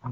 Hi,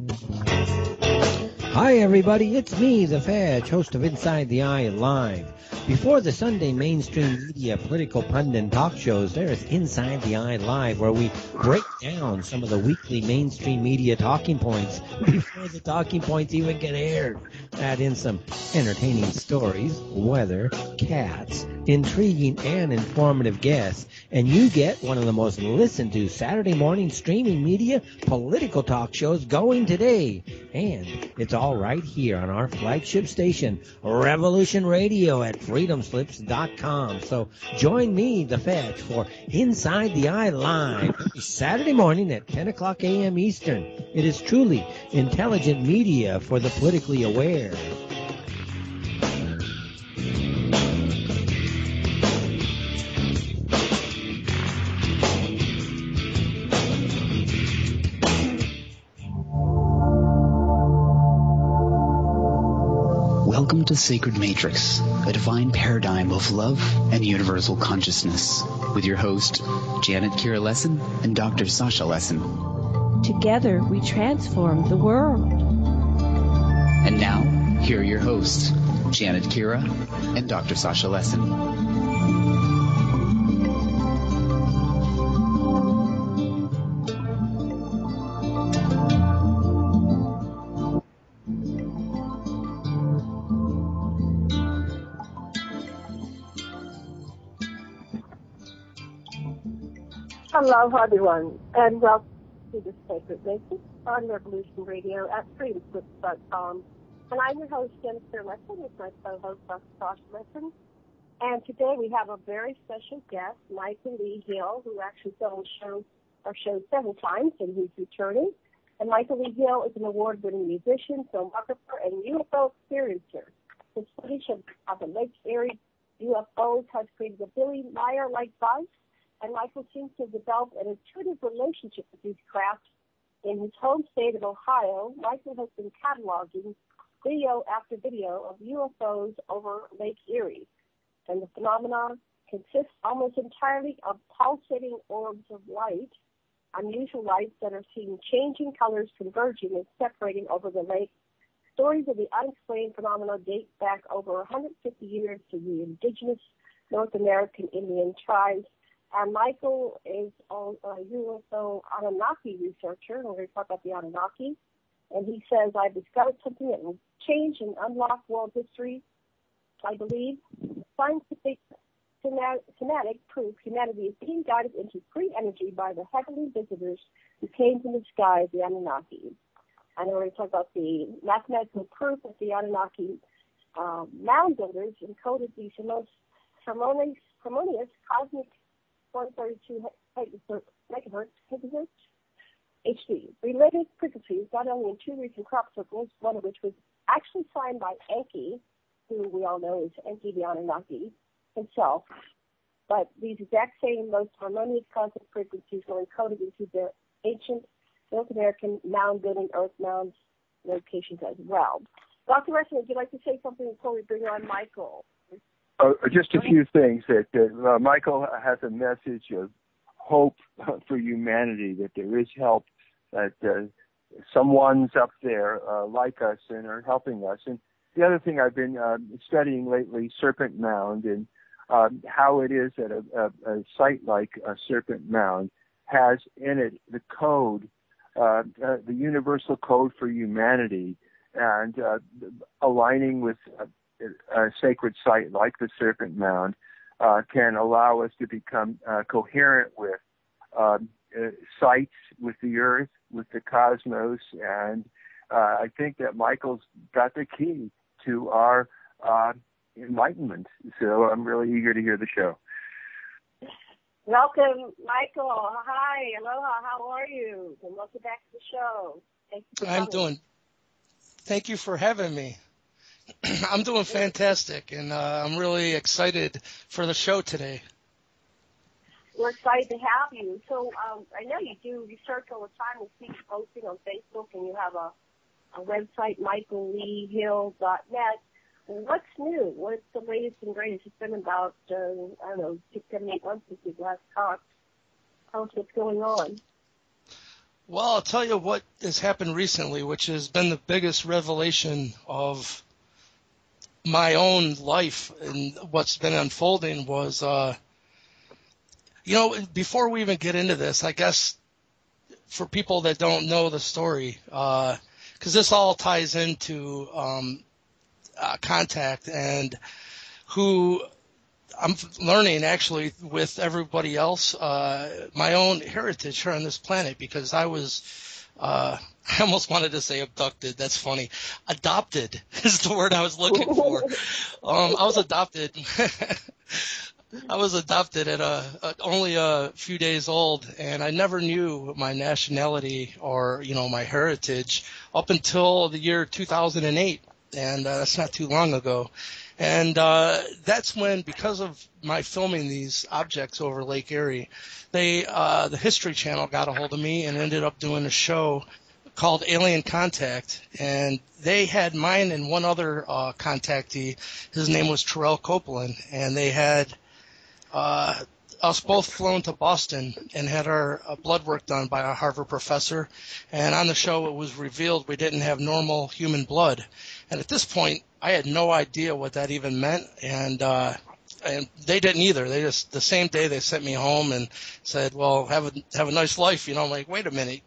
everybody. It's me, the Fedge, host of Inside the Eye Live. Before the Sunday mainstream media political pundit talk shows, there is Inside the Eye Live, where we break down some of the weekly mainstream media talking points before the talking points even get aired. Add in some entertaining stories, weather, cats, intriguing and informative guests, and you get one of the most listened to Saturday morning streaming media political talk shows going today. And it's all right here on our flagship station, Revolution Radio at freedomslips.com. So join me, the Fetch, for Inside the Eye Live, Saturday morning at 10 o'clock a.m. Eastern. It is truly intelligent media for the politically aware. Welcome to Sacred Matrix, a divine paradigm of love and universal consciousness, with your host, Janet Kira Lessin and Dr. Sasha Lessin. Together, we transform the world. And now, here are your hosts, Janet Kira and Dr. Sasha Lessin. Hello, everyone, and welcome to the Sacred Matrix on Revolution Radio at freedomslips.com. And I'm your host, Jennifer Lesson, with my co-host, Dr. Sasha Lesson. And today we have a very special guest, Michael Lee Hill, who actually been on our show several times, and he's returning. And Michael Lee Hill is an award-winning musician, filmographer, and UFO experiencer. His study of the Lake Erie UFOs has created a Billy Meyer-like buzz, and Michael seems to have developed an intuitive relationship with these craft. In his home state of Ohio, Michael has been cataloging video after video of UFOs over Lake Erie, and the phenomenon consists almost entirely of pulsating orbs of light, unusual lights that are seen changing colors, converging and separating over the lake. Stories of the unexplained phenomena date back over 150 years to the indigenous North American Indian tribes. And Michael is a UFO Anunnaki researcher, and we're going to talk about the Anunnaki. And he says, I've discovered something that will change and unlock world history. I believe scientific cymatic proof humanity is being guided into free energy by the heavenly visitors who came from the sky, the Anunnaki. And we're going to talk about the mathematical proof of the Anunnaki Mound Builders encoded the most harmonious cosmic 132 megahertz HD. Related frequencies, not only in two recent crop circles, one of which was actually signed by Enki, who we all know is Enki the Anunnaki himself, but these exact same most harmonious cosmic frequencies were encoded into the ancient North American mound building earth mounds locations as well. Dr. Reston, would you like to say something before we bring on Michael? Just a few things. That Michael has a message of hope for humanity, that there is help, that someone's up there like us and are helping us. And the other thing I've been studying lately, Serpent Mound, and how it is that a site like a Serpent Mound has in it the code, the universal code for humanity, and aligning with a sacred site like the Serpent Mound can allow us to become coherent with sites, with the earth, with the cosmos, and I think that Michael's got the key to our enlightenment. So I'm really eager to hear the show. Welcome, Michael. Hi, aloha. How are you? And welcome back to the show. Thank you for coming. Thank you for having me. I'm doing fantastic, and I'm really excited for the show today. We're excited to have you. So I know you do research all the time and keep posting on Facebook, and you have a website, michaelleehill.net. What's new? What's the latest and greatest? It's been about, 6, 7, 8 months since we last talked. Tell us what's going on. Well, I'll tell you what has happened recently, which has been the biggest revelation of my own life and what's been unfolding was, before we even get into this, I guess for people that don't know the story, because this all ties into contact and who I'm learning actually with everybody else, my own heritage here on this planet, because I was, I almost wanted to say abducted. That's funny. Adopted is the word I was looking for. I was adopted. I was adopted at only a few days old, and I never knew my nationality or, my heritage up until the year 2008, and that's not too long ago. And that's when, because of my filming these objects over Lake Erie, the History Channel got a hold of me and ended up doing a show called Alien Contact. And they had mine and one other contactee. His name was Terrell Copeland. And they had us both flown to Boston and had our blood work done by a Harvard professor. And on the show, it was revealed we didn't have normal human blood. And at this point, I had no idea what that even meant, and they didn't either. They just, the same day, they sent me home and said, "Well, have a nice life." I'm like, wait a minute,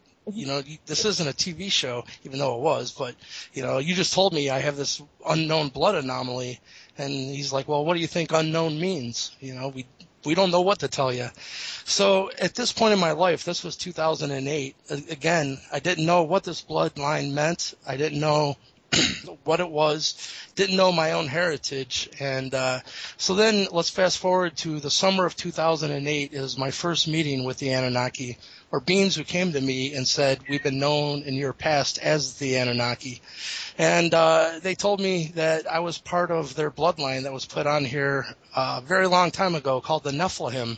this isn't a TV show, even though it was, but you just told me I have this unknown blood anomaly, and he's like, "Well, what do you think unknown means?" We don't know what to tell you. So at this point in my life, this was 2008. Again, I didn't know what this bloodline meant. I didn't know what it was, didn't know my own heritage. And so then let's fast forward to the summer of 2008 is my first meeting with the Anunnaki, or beings who came to me and said, "We've been known in your past as the Anunnaki." And they told me that I was part of their bloodline that was put on here a very long time ago called the Nephilim.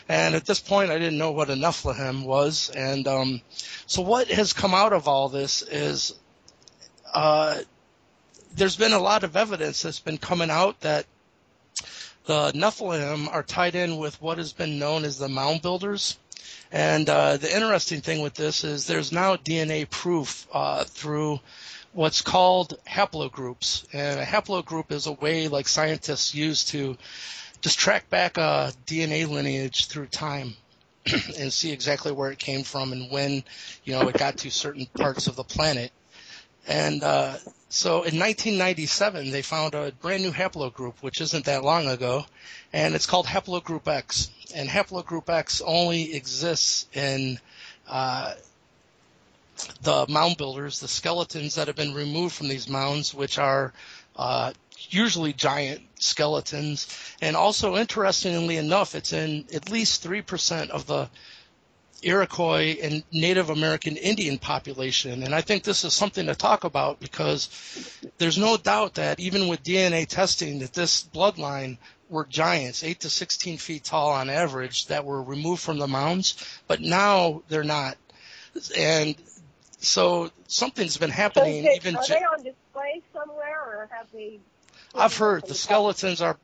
And at this point, I didn't know what a Nephilim was. And so what has come out of all this is there's been a lot of evidence that's been coming out that the Nephilim are tied in with what has been known as the Mound Builders. And the interesting thing with this is there's now DNA proof through what's called haplogroups. And a haplogroup is a way like scientists use to just track back a DNA lineage through time and see exactly where it came from and when, it got to certain parts of the planet. And so in 1997, they found a brand new haplogroup, which isn't that long ago, and it's called haplogroup X. And haplogroup X only exists in the mound builders, the skeletons that have been removed from these mounds, which are usually giant skeletons. And also, interestingly enough, it's in at least 3% of the Iroquois and Native American Indian population. And I think this is something to talk about because there's no doubt that even with DNA testing that this bloodline were giants, 8 to 16 feet tall on average, that were removed from the mounds, but now they're not. And so something's been happening. Are they on display somewhere, or have they? I've heard the skeletons are.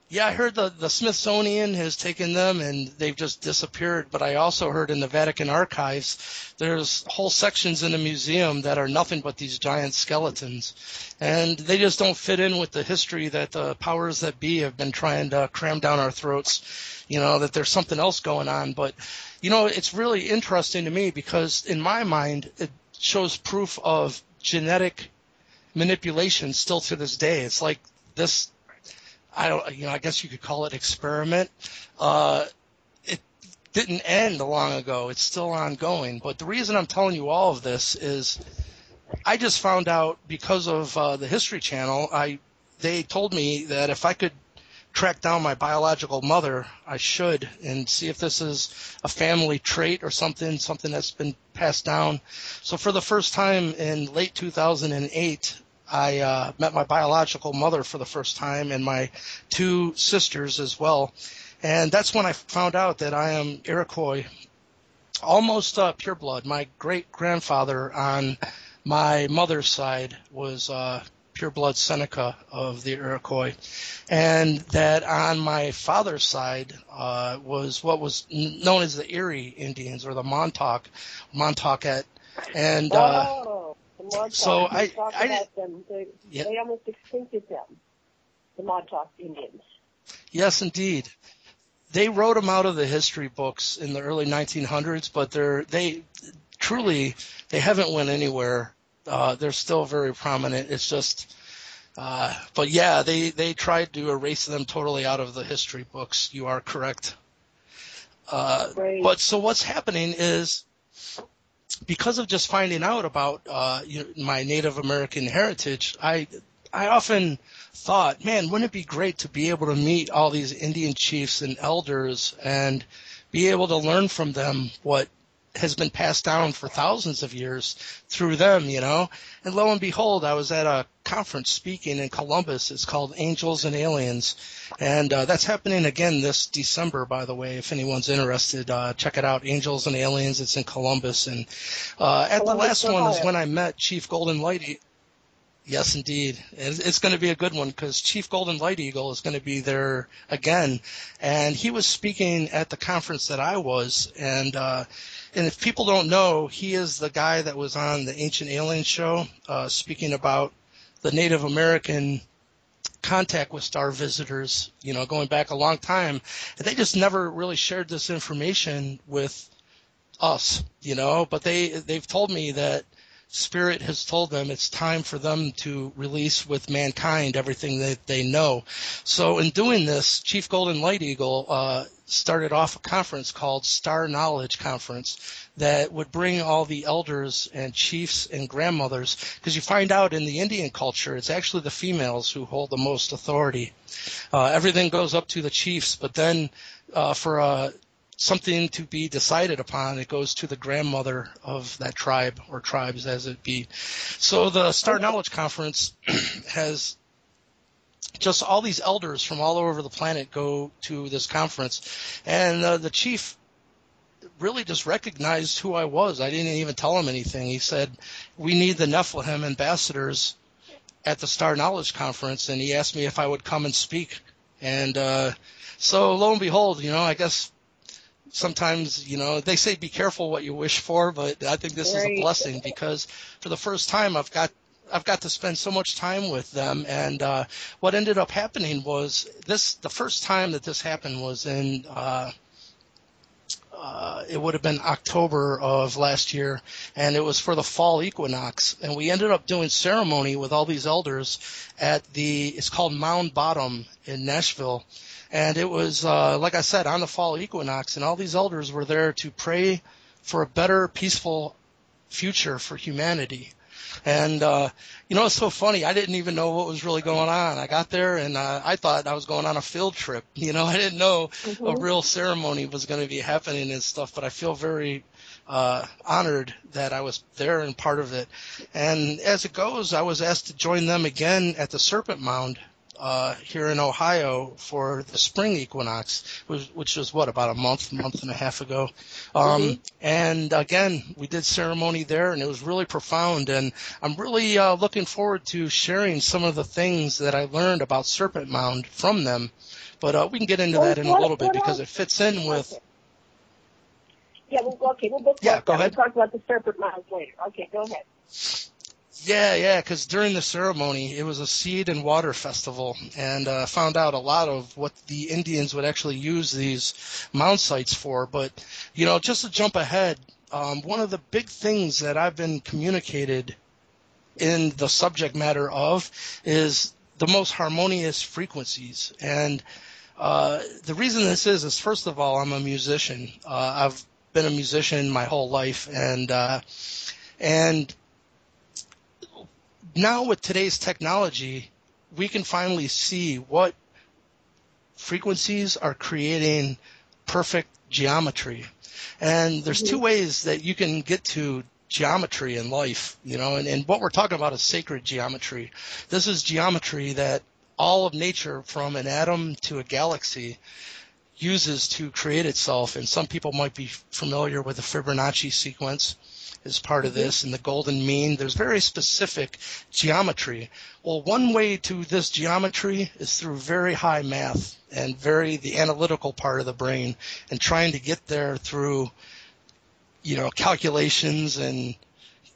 Yeah, I heard the Smithsonian has taken them and they've just disappeared. But I also heard in the Vatican archives, there's whole sections in the museum that are nothing but these giant skeletons. And they just don't fit in with the history that the powers that be have been trying to cram down our throats, that there's something else going on. But, it's really interesting to me because in my mind, it shows proof of genetic manipulation still to this day. It's like this. I guess you could call it experiment. It didn't end long ago. It's still ongoing. But the reason I'm telling you all of this is I just found out because of the History Channel, they told me that if I could track down my biological mother, I should, and see if this is a family trait or something that's been passed down. So for the first time in late 2008, I met my biological mother for the first time and my two sisters as well. And that's when I found out that I am Iroquois, almost pureblood. My great-grandfather on my mother's side was pureblood Seneca of the Iroquois, and that on my father's side was what was known as the Erie Indians or the Montaukett, and the Montauk. so I about them. They almost extincted them, the Montauk Indians. Yes, indeed. They wrote them out of the history books in the early 1900s, but they haven't went anywhere. They're still very prominent. It's just, but yeah, they tried to erase them totally out of the history books. You are correct. But so what's happening is, because of just finding out about my Native American heritage, I often thought, man, wouldn't it be great to be able to meet all these Indian chiefs and elders and be able to learn from them what has been passed down for thousands of years through them, And lo and behold, I was at a conference speaking in Columbus. It's called Angels and Aliens. And that's happening again this December, by the way. If anyone's interested, check it out, Angels and Aliens. It's in Columbus. And at the last one is when I met Chief Golden Light. Yes, indeed. It's going to be a good one because Chief Golden Light Eagle is going to be there again. And he was speaking at the conference that I was. And if people don't know, he is the guy that was on the Ancient Aliens show speaking about the Native American contact with star visitors, going back a long time. And they just never really shared this information with us, But they've told me that Spirit has told them it's time for them to release with mankind everything that they know. So in doing this, Chief Golden Light Eagle started off a conference called Star Knowledge Conference that would bring all the elders and chiefs and grandmothers, because you find out in the Indian culture, it's actually the females who hold the most authority. Everything goes up to the chiefs, but then for something to be decided upon, it goes to the grandmother of that tribe, or tribes as it be. So the Star Knowledge Conference has just all these elders from all over the planet go to this conference, and the chief really just recognized who I was. I didn't even tell him anything. He said, we need the Nephilim ambassadors at the Star Knowledge Conference, and he asked me if I would come and speak. And so lo and behold, I guess sometimes, they say be careful what you wish for, but I think this is a blessing because for the first time I've got to spend so much time with them. And what ended up happening was the first time that this happened was in it would have been October of last year, and it was for the fall equinox. And we ended up doing ceremony with all these elders at it's called Mound Bottom in Nashville. And it was, like I said, on the fall equinox, and all these elders were there to pray for a better, peaceful future for humanity. And, it's so funny. I didn't even know what was really going on. I got there, and I thought I was going on a field trip. I didn't know a real ceremony was going to be happening and stuff, but I feel very honored that I was there and part of it. And as it goes, I was asked to join them again at the Serpent Mound here in Ohio for the spring equinox, which was about a month and a half ago. And again, we did ceremony there, and it was really profound. And I'm really looking forward to sharing some of the things that I learned about Serpent Mound from them. But we can get into that in a little bit because it fits in with. Yeah, we'll go ahead. We'll talk about the Serpent Mound later. Okay, go ahead. Yeah, because during the ceremony, it was a seed and water festival, and found out a lot of what the Indians would actually use these mound sites for. But, just to jump ahead, one of the big things that I've been communicated in the subject matter of is the most harmonious frequencies. And the reason this is first of all, I'm a musician. I've been a musician my whole life, and now with today's technology, we can finally see what frequencies are creating perfect geometry. And there's two ways that you can get to geometry in life, and what we're talking about is sacred geometry. This is geometry that all of nature, from an atom to a galaxy, uses to create itself. And some people might be familiar with the Fibonacci sequence. is part of this, and the golden mean. There's very specific geometry. Well, one way to this geometry is through very high math and the analytical part of the brain, and trying to get there through, calculations and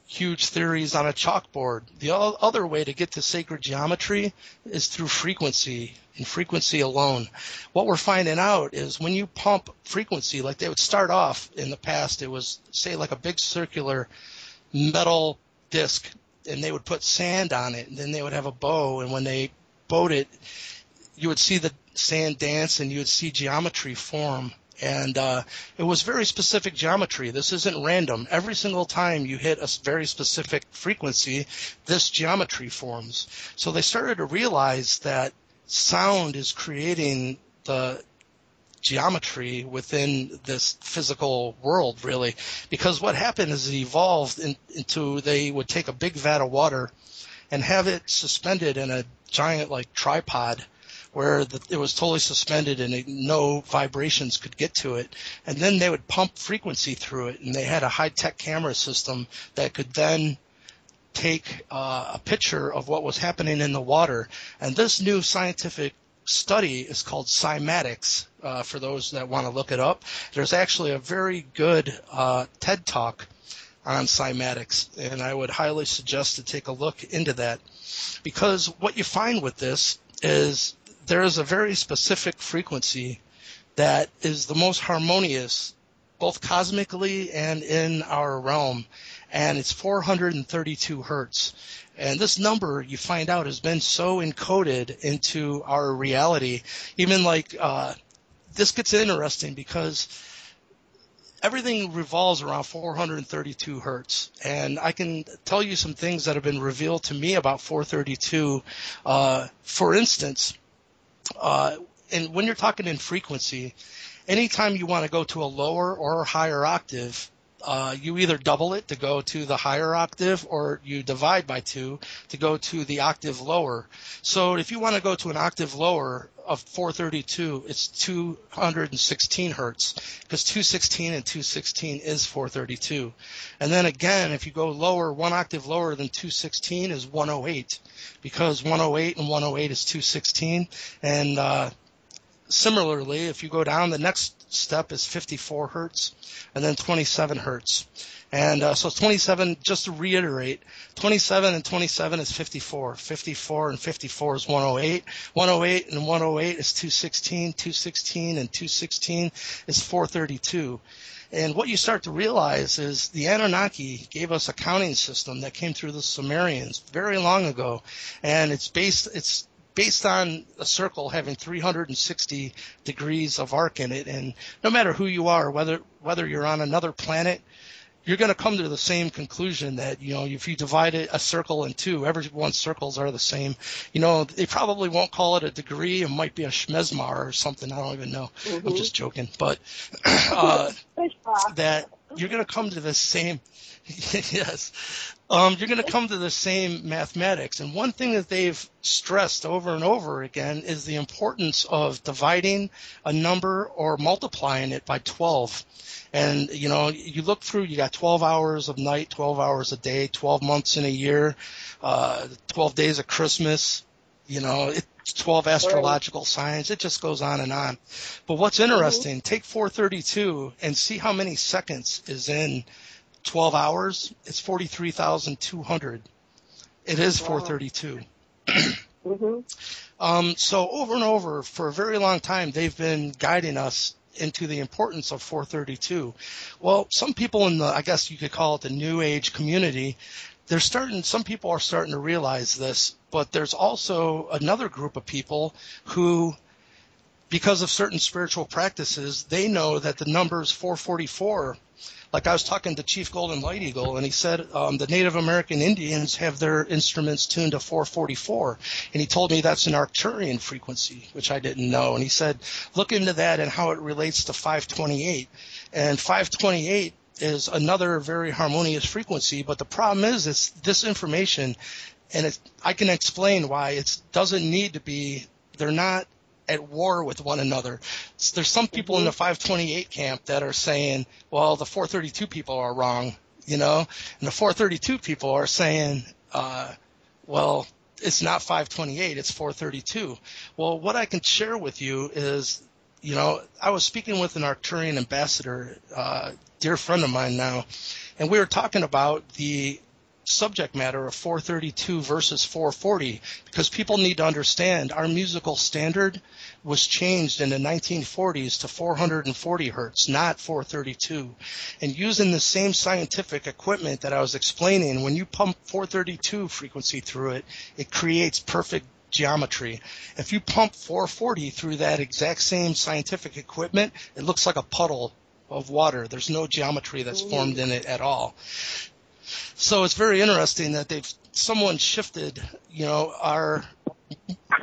huge theories on a chalkboard. The other way to get to sacred geometry is through frequency, and frequency alone. What we're finding out is when you pump frequency, like they would start off in the past, it was, say, like a big circular metal disc, and they would put sand on it, and then they would have a bow, and when they bowed it, you would see the sand dance, and you would see geometry form. And it was very specific geometry. This isn't random. Every single time you hit a very specific frequency, this geometry forms. So they started to realize that sound is creating the geometry within this physical world, really. Because what happened is it evolved into they would take a big vat of water and have it suspended in a giant, like, tripod, where it was totally suspended and no vibrations could get to it. And then they would pump frequency through it, and they had a high-tech camera system that could then take a picture of what was happening in the water. And this new scientific study is called Cymatics, for those that want to look it up. There's actually a very good TED Talk on cymatics, and I would highly suggest to take a look into that, because what you find with this is there is a very specific frequency that is the most harmonious, both cosmically and in our realm, and it's 432 hertz. And this number, you find out, has been so encoded into our reality. Even like this gets interesting because everything revolves around 432 hertz. And I can tell you some things that have been revealed to me about 432. For instance, and when you're talking in frequency, anytime you want to go to a lower or higher octave, you either double it to go to the higher octave, or you divide by 2 to go to the octave lower. So if you want to go to an octave lower of 432, it's 216 hertz, because 216 and 216 is 432. And then again, if you go lower, one octave lower than 216 is 108, because 108 and 108 is 216. And similarly, if you go down, the next step is 54 hertz, and then 27 hertz. And so 27, just to reiterate, 27 and 27 is 54. 54 and 54 is 108. 108 and 108 is 216. 216 and 216 is 432. And what you start to realize is the Anunnaki gave us a counting system that came through the Sumerians very long ago, and it's based on a circle having 360 degrees of arc in it. And no matter who you are, whether you're on another planet, you're going to come to the same conclusion that, if you divide a circle in 2, everyone's circles are the same. They probably won't call it a degree. It might be a shmezmar or something. I don't even know. Mm-hmm. I'm just joking. But that you're going to come to the same yes. You're going to come to the same mathematics. And one thing that they've stressed over and over again is the importance of dividing a number or multiplying it by 12. And, you look through, you got 12 hours of night, 12 hours a day, 12 months in a year, 12 days of Christmas, it's 12 astrological signs. It just goes on and on. But what's interesting, take 432 and see how many seconds is in 12 hours. It's 43,200. It is 432. Mm-hmm. So over and over, for a very long time, they've been guiding us into the importance of 432. Well, some people in the, I guess you could call it the New Age community, some people are starting to realize this, but there's also another group of people who, because of certain spiritual practices, they know that the numbers 444, like I was talking to Chief Golden Light Eagle, and he said the Native American Indians have their instruments tuned to 444, and he told me that's an Arcturian frequency, which I didn't know. And he said, look into that and how it relates to 528. And 528 is another very harmonious frequency, but the problem is it's this information, and I can explain why it doesn't need to be, they're not at war with one another. There's some people in the 528 camp that are saying, well, the 432 people are wrong. you know, and the 432 people are saying, well, it's not 528, it's 432. Well, what I can share with you is, you know, I was speaking with an Arcturian ambassador, dear friend of mine now, and we were talking about the subject matter of 432 versus 440, because people need to understand our musical standard was changed in the 1940s to 440 hertz, not 432. And using the same scientific equipment that I was explaining, when you pump 432 frequency through it, it creates perfect geometry. If you pump 440 through that exact same scientific equipment, it looks like a puddle of water. There's no geometry that's formed in it at all. So it's very interesting that someone shifted, you know, our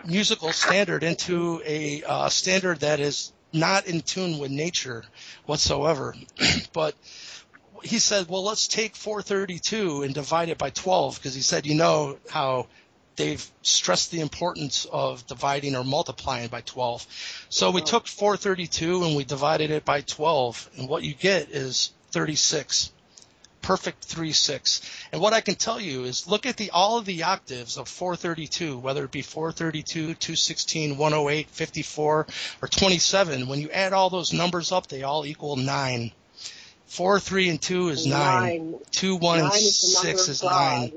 musical standard into a standard that is not in tune with nature whatsoever. But he said, well, let's take 432 and divide it by 12, because he said, you know how they've stressed the importance of dividing or multiplying by 12. So we took 432 and we divided it by 12, and what you get is 36. Perfect 3/6. And what I can tell you is look at all of the octaves of 432, whether it be 432, 216, 108, 54, or 27. When you add all those numbers up, they all equal 9. 4, 3, and 2 is 9. 2, 1, and 6 is 9.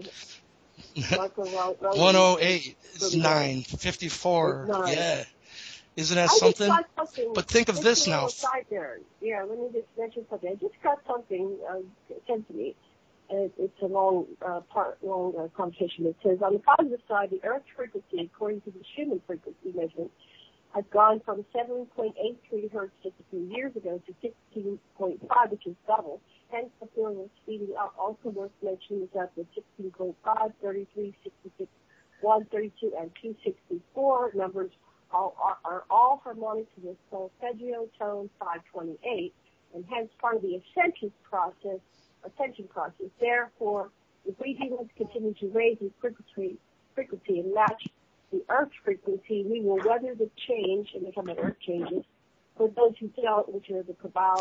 108 is 9. 54, yeah. Isn't that something? But think of this now. Yeah, let me just mention something. I just got something sent to me. It's a long conversation. It says, on the positive side, the Earth's frequency, according to the Schumann frequency measurement, has gone from 7.83 hertz just a few years ago to 16.5, which is double. Hence, the feeling of speeding up. Also worth mentioning is that the 16.5, 33, 66, 132, and 264 numbers are all harmonic to the Solfeggio tone 528, and hence part of the ascension process. Therefore, if we humans continue to raise the frequency and match the Earth's frequency, we will weather the change and become an Earth changes. For those who don't, which are the Cabal,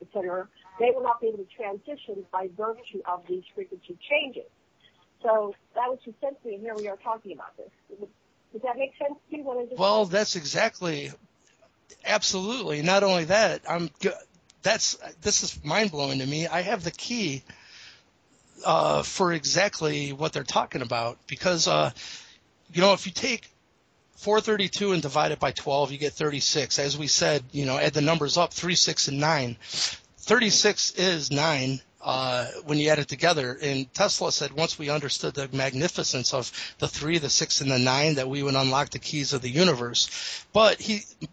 etc., they will not be able to transition by virtue of these frequency changes. So that was just sent to me, and here we are talking about this. Does that make sense to you? Well, that's absolutely. Not only that, this is mind-blowing to me. I have the key for exactly what they're talking about, because, you know, if you take 432 and divide it by 12, you get 36. As we said, you know, add the numbers up, 3, 6, and 9. 36 is 9. When you add it together. And Tesla said once we understood the magnificence of the 3, the 6, and the 9, that we would unlock the keys of the universe. But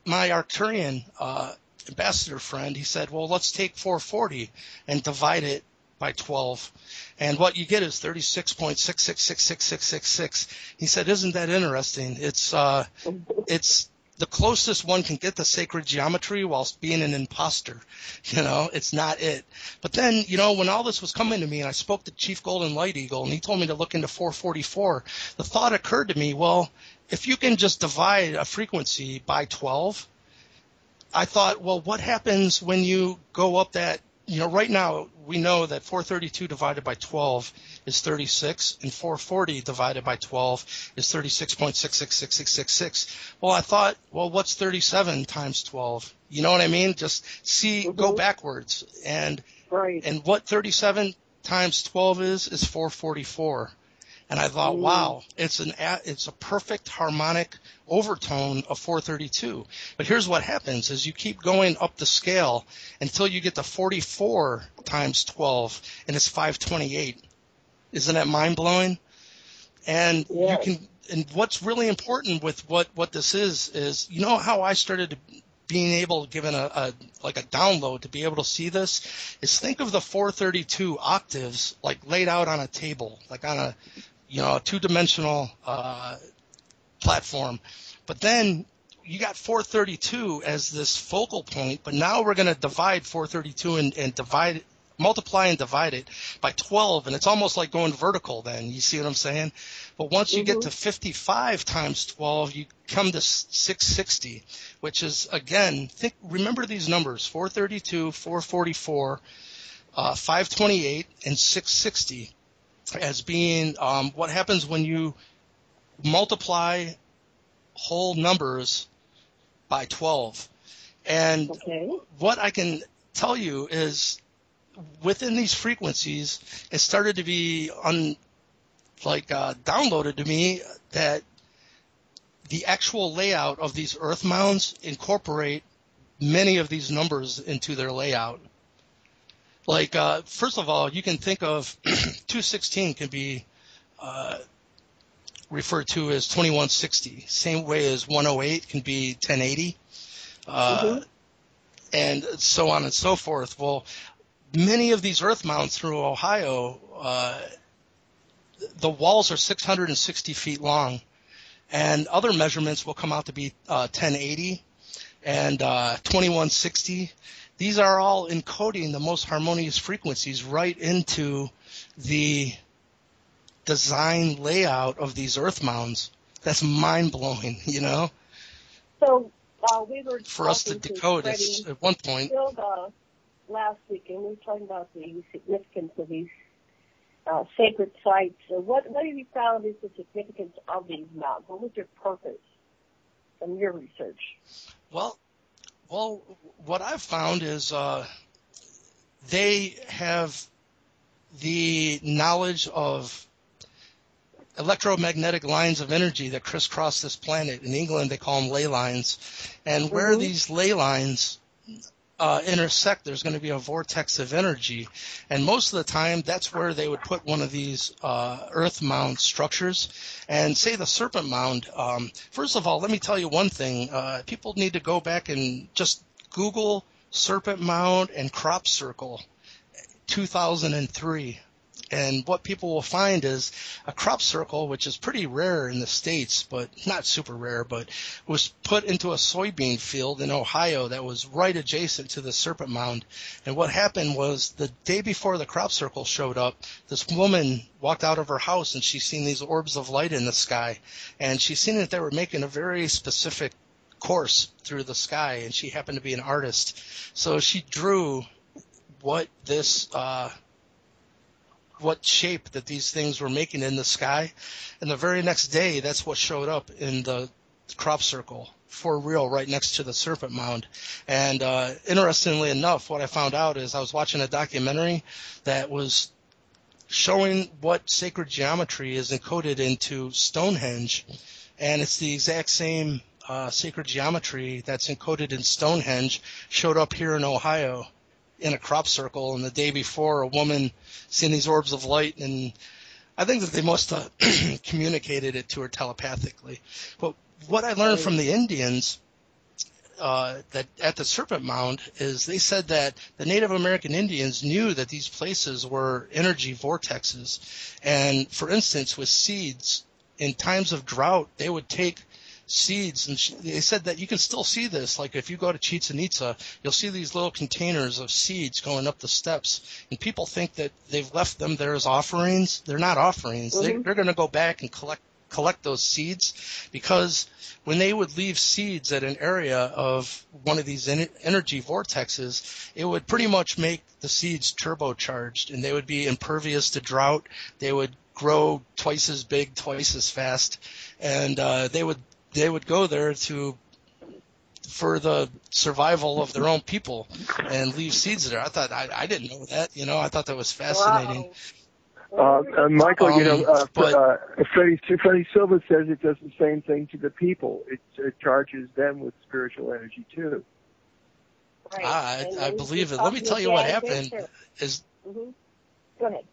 my Arcturian ambassador friend, he said, well, let's take 440 and divide it by 12. And what you get is 36.66666666. He said, isn't that interesting? It's the closest one can get to sacred geometry whilst being an imposter. You know, it's not it. But then, you know, when all this was coming to me, and I spoke to Chief Golden Light Eagle, and he told me to look into 444, the thought occurred to me, well, if you can just divide a frequency by 12, I thought, well, what happens when you go up that, you know, right now we know that 432 divided by 12 is 36, and 440 divided by 12 is 36.666666. Well, I thought, well, what's 37 times 12? You know what I mean? Just go backwards. And what 37 times 12 is 444. And I thought, wow, it's a perfect harmonic overtone of 432. But here's what happens is you keep going up the scale until you get to 44 times 12, and it's 528. Isn't that mind-blowing? And you can, and what's really important with what this is, you know how I started being able, given a download, to be able to see this, is think of the 432 octaves like laid out on a table, like on a two-dimensional platform. But then you got 432 as this focal point, but now we're going to divide 432 and multiply and divide it by 12, and it's almost like going vertical then. You see what I'm saying? But once you get to 55 times 12, you come to 660, which is, again, remember these numbers, 432, 444, 528 and 660 as being what happens when you multiply whole numbers by 12. And what I can tell you is within these frequencies, it started to be downloaded to me that the actual layout of these earth mounds incorporate many of these numbers into their layout. Like, first of all, you can think of 216 can be referred to as 2160, same way as 108 can be 1080, and so on and so forth. Well, many of these earth mounds through Ohio, the walls are 660 feet long, and other measurements will come out to be 1080 and 2160. These are all encoding the most harmonious frequencies right into the design layout of these earth mounds. That's mind-blowing, you know? So we were for us to decode it at one point. Last week, and we were talking about the significance of these sacred sites. So what have you found is the significance of these mounds? What was your purpose from your research? Well, what I've found is they have the knowledge of electromagnetic lines of energy that crisscross this planet. In England, they call them ley lines. And where these ley lines intersect, there's going to be a vortex of energy. And most of the time, that's where they would put one of these earth mound structures. And say the serpent mound, first of all, let me tell you one thing. People need to go back and just Google serpent mound and crop circle 2003. And what people will find is a crop circle, which is pretty rare in the States, but not super rare, but was put into a soybean field in Ohio that was right adjacent to the serpent mound. And what happened was the day before the crop circle showed up, this woman walked out of her house and she seen these orbs of light in the sky. And she seen that they were making a very specific course through the sky, and she happened to be an artist. So she drew what shape that these things were making in the sky. And the very next day, that's what showed up in the crop circle for real right next to the serpent mound. And interestingly enough, what I found out is I was watching a documentary that was showing what sacred geometry is encoded into Stonehenge. And it's the exact same sacred geometry that's encoded in Stonehenge showed up here in Ohio in a crop circle, and the day before a woman seen these orbs of light, and I think that they must have communicated it to her telepathically. But what I learned from the Indians that at the Serpent Mound is they said that the Native American Indians knew that these places were energy vortexes. And for instance, with seeds, in times of drought, they would take seeds, and they said that you can still see this. Like if you go to Chichen Itza, you'll see these little containers of seeds going up the steps, and people think that they've left them there as offerings. They're not offerings. They're going to go back and collect those seeds, because when they would leave seeds at an area of one of these energy vortexes, it would pretty much make the seeds turbocharged, and they would be impervious to drought. They would grow twice as big, twice as fast, and they would go there for the survival of their own people and leave seeds there. I didn't know that. I thought that was fascinating. Wow. Michael, Freddie Silva says it does the same thing to the people. It charges them with spiritual energy too. Right. I believe it. Let me tell you what happened. Go ahead.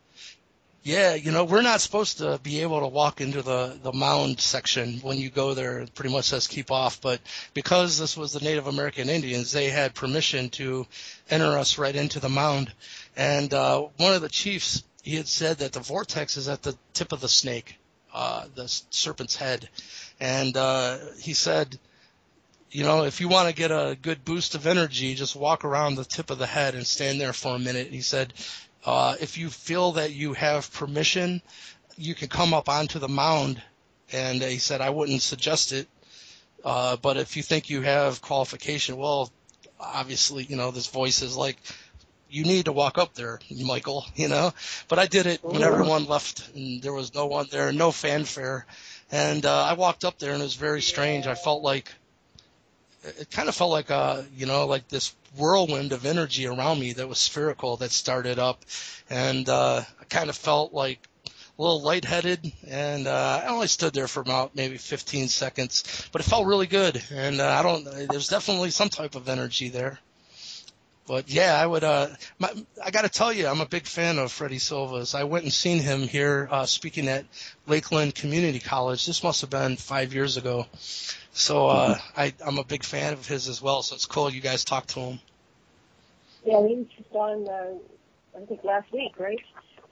Yeah, we're not supposed to be able to walk into the mound section when you go there. It pretty much says keep off. But because this was the Native American Indians, they had permission to enter us right into the mound. And one of the chiefs, he had said that the vortex is at the tip of the snake, the serpent's head. And he said, if you want to get a good boost of energy, just walk around the tip of the head and stand there for a minute. He said, if you feel that you have permission, you can come up onto the mound. And he said, I wouldn't suggest it. But if you think you have qualification, well, obviously, this voice is like, you need to walk up there, Michael, But I did it when everyone left and there was no one there, no fanfare. And I walked up there and it was very strange. It kind of felt like like this whirlwind of energy around me that was spherical that started up. And I kind of felt like a little lightheaded, and I only stood there for about maybe 15 seconds, but it felt really good. And there's definitely some type of energy there. But yeah, I would. I got to tell you, I'm a big fan of Freddie Silva's. I went and seen him here speaking at Lakeland Community College. This must have been 5 years ago. So I'm a big fan of his as well. So it's cool you guys talked to him. Yeah, he was just on, I think last week, right?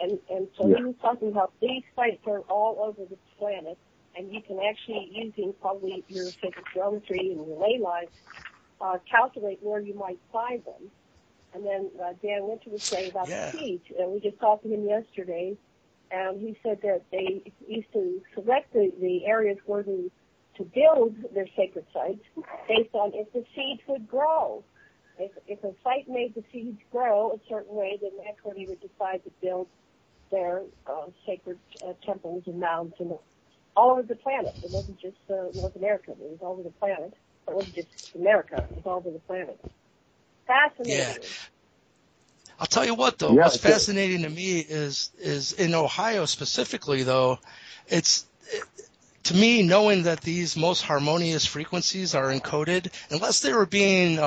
And so he was talking about these sites are all over the planet, and you can actually, using probably your sacred geometry and your ley lines, calculate where you might find them. And then Dan Winter was saying about the seeds, and we just talked to him yesterday, and he said that they used to select the areas where to build their sacred sites based on if the seeds would grow. If a site made the seeds grow a certain way, then that's where they would decide to build their sacred temples and mounds and all over the planet. It wasn't just North America. It was all over the planet. It wasn't just America. It was all over the planet. Fascinating. Yeah. I'll tell you what, though. What's fascinating to me is in Ohio specifically, though, to me, knowing that these most harmonious frequencies are encoded, unless they were being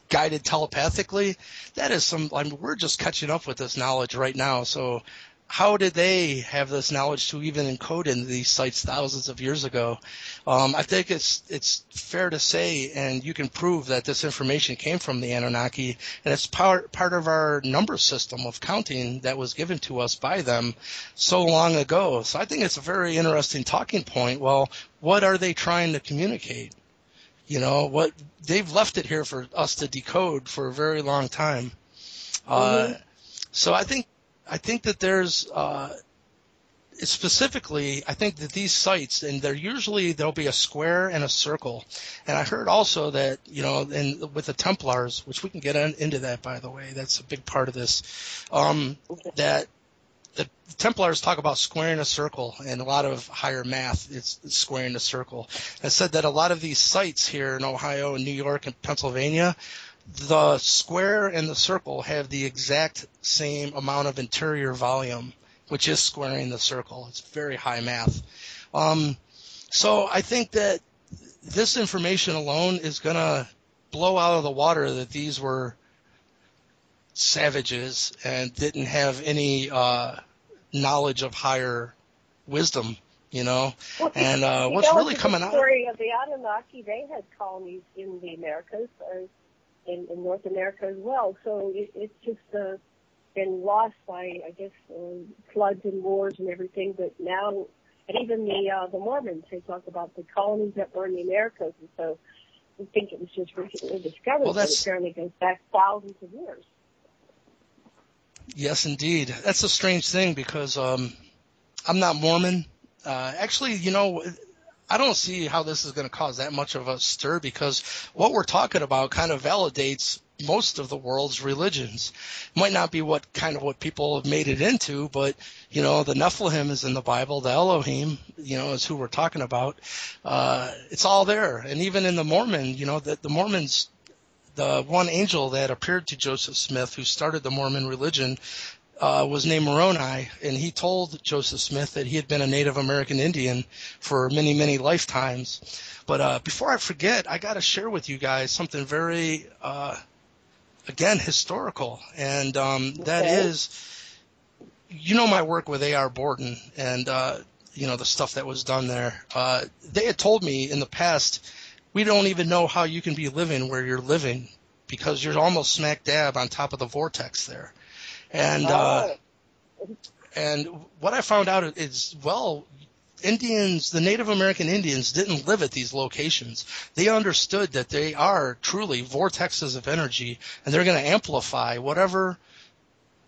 guided telepathically, that is we're just catching up with this knowledge right now. So how did they have this knowledge to even encode into these sites thousands of years ago? I think it's fair to say, and you can prove that this information came from the Anunnaki, and it's part of our number system of counting that was given to us by them so long ago. So I think it's a very interesting talking point. Well, what are they trying to communicate? What they've left it here for us to decode for a very long time. So I think that there's specifically, I think that these sites, and there'll be a square and a circle. And I heard also that, with the Templars, which we can get into that, by the way, that's a big part of this, that the Templars talk about squaring a circle, and a lot of higher math is squaring a circle. I said that a lot of these sites here in Ohio and New York and Pennsylvania, the square and the circle have the exact same amount of interior volume, which is squaring the circle. It's very high math. So I think that this information alone is going to blow out of the water that these were savages and didn't have any knowledge of higher wisdom, Well, and what's really coming out. The story of the Anunnaki, they had colonies in the Americas, in North America as well. So it's just been lost by, I guess, floods and wars and everything. But now, and even the Mormons, they talk about the colonies that were in the Americas, and so we think it was just recently discovered. Well, but apparently goes back thousands of years. Yes, indeed. That's a strange thing because I'm not Mormon. Actually, I don't see how this is going to cause that much of a stir because what we're talking about kind of validates most of the world's religions. It might not be what people have made it into, but, the Nephilim is in the Bible, the Elohim, is who we're talking about. It's all there. And even in the Mormon, the Mormons, the one angel that appeared to Joseph Smith, who started the Mormon religion, was named Moroni, and he told Joseph Smith that he had been a Native American Indian for many, many lifetimes. But before I forget, I got to share with you guys something very, again, historical, and that is, my work with A.R. Borden and, the stuff that was done there. They had told me in the past, we don't even know how you can be living where you're living because you're almost smack dab on top of the vortex there. And what I found out is, Indians, the Native American Indians, didn't live at these locations. They understood that they are truly vortexes of energy, and they're going to amplify whatever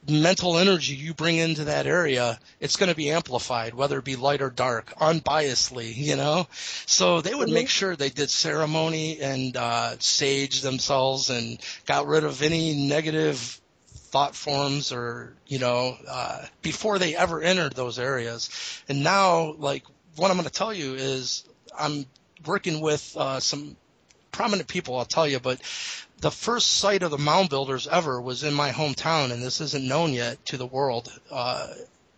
mental energy you bring into that area. It's going to be amplified, whether it be light or dark, unbiasedly, So they would make sure they did ceremony and sage themselves and got rid of any negative thought forms or, before they ever entered those areas. And now, like, what I'm going to tell you is I'm working with some prominent people, I'll tell you, but the first site of the Mound Builders ever was in my hometown, and this isn't known yet to the world.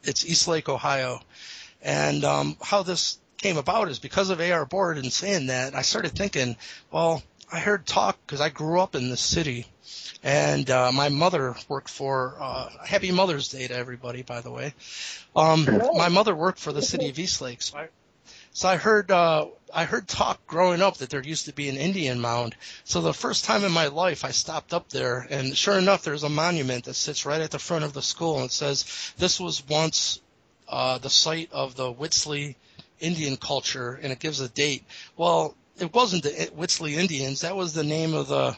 It's Eastlake, Ohio. And how this came about is because of A.R. Board and saying that, I started thinking, well, I heard talk because I grew up in this city, and my mother worked for Happy Mother's Day to everybody, by the way. My mother worked for the city of Eastlake, so I heard talk growing up that there used to be an Indian mound. So the first time in my life, I stopped up there, and sure enough, there's a monument that sits right at the front of the school, and it says this was once the site of the Whitsley Indian culture, and it gives a date. Well, it wasn't the Whitsley Indians. That was the name of the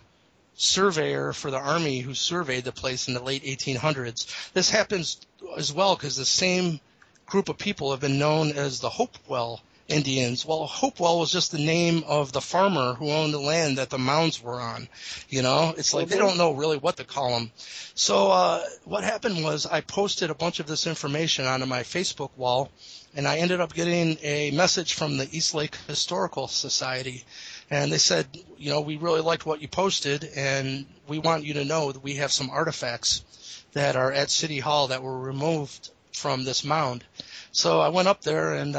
surveyor for the Army who surveyed the place in the late 1800s. This happens as well because the same group of people have been known as the Hopewell Indians. Well, Hopewell was just the name of the farmer who owned the land that the mounds were on. It's like they don't know really what to call them. So what happened was I posted a bunch of this information onto my Facebook wall, and I ended up getting a message from the Eastlake Historical Society. And they said, we really liked what you posted, and we want you to know that we have some artifacts that are at City Hall that were removed from this mound. So I went up there, and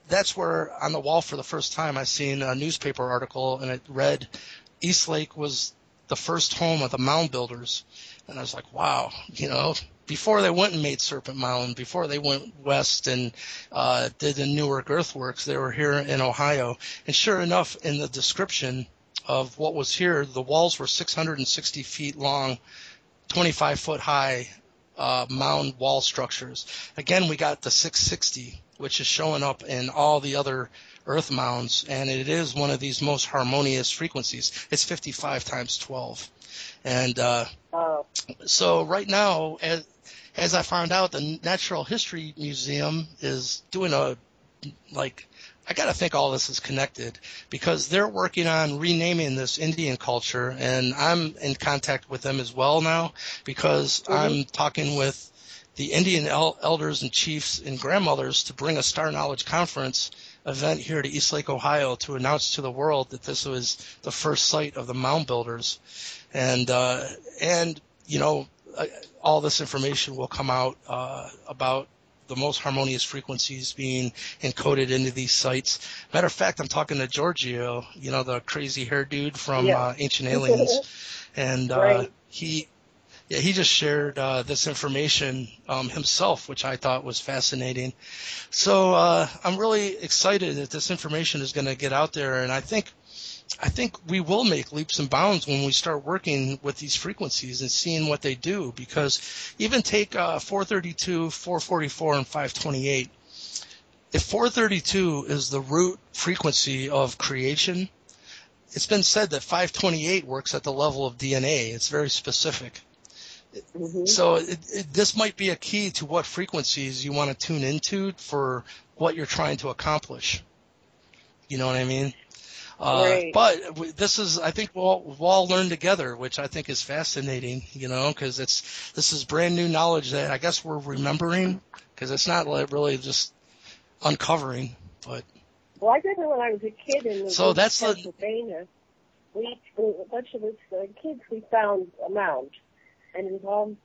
that's where on the wall for the first time I seen a newspaper article, and it read Eastlake was the first home of the Mound Builders. And I was like, wow, before they went and made Serpent Mound, before they went west and did the Newark earthworks, they were here in Ohio. And sure enough, in the description of what was here, the walls were 660 feet long, 25 foot high mound wall structures. Again, we got the 660, which is showing up in all the other earth mounds, and it is one of these most harmonious frequencies. It's 55 times 12. And so right now, as I found out, the Natural History Museum is doing I got to think all this is connected because they're working on renaming this Indian culture, and I'm in contact with them as well now because I'm talking with the Indian elders and chiefs and grandmothers to bring a Star Knowledge Conference event here to Eastlake, Ohio to announce to the world that this was the first site of the Mound Builders. And all this information will come out about the most harmonious frequencies being encoded into these sites. Matter of fact, I'm talking to Giorgio, the crazy hair dude from Ancient Aliens, and he just shared this information himself, which I thought was fascinating. So I'm really excited that this information is going to get out there, and I think we will make leaps and bounds when we start working with these frequencies and seeing what they do, because even take 432, 444, and 528. If 432 is the root frequency of creation, it's been said that 528 works at the level of DNA. It's very specific. So this might be a key to what frequencies you want to tune into for what you're trying to accomplish. You know what I mean? Right. But this is, I think we'll all learn together, which I think is fascinating, because this is brand new knowledge that I guess we're remembering, because it's not really just uncovering. But well, I remember when I was a kid in Pennsylvania, a bunch of us kids, we found a mound, and it was all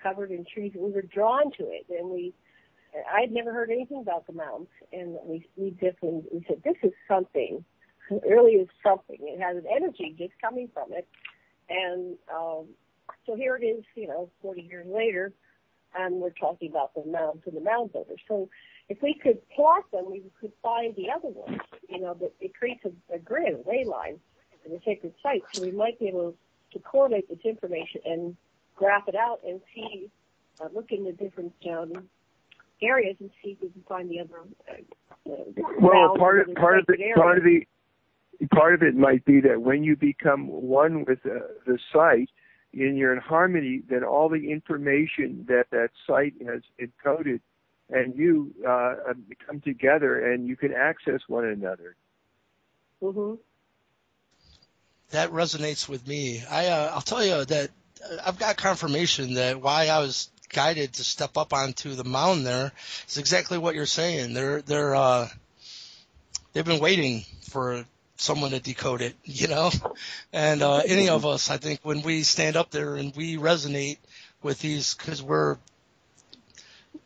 covered in trees. We were drawn to it, and I had never heard anything about the mounds, and we said, this is something. Really is something. It has an energy just coming from it. And so here it is, 40 years later, and we're talking about the mounds and the Mound Builders. So if we could plot them, we could find the other ones, but it creates a grid, a ley line in the sacred site. So we might be able to correlate this information and graph it out and see, look in the different areas and see if we can find the other Part of it might be that when you become one with the site and you're in harmony, then all the information that site has encoded and you come together and you can access one another. Mm-hmm. That resonates with me. I'll tell you that I've got confirmation that why I was guided to step up onto the mound there is exactly what you're saying. They've been waiting for someone to decode it, you know. And any of us, I think, when we stand up there and we resonate with these, because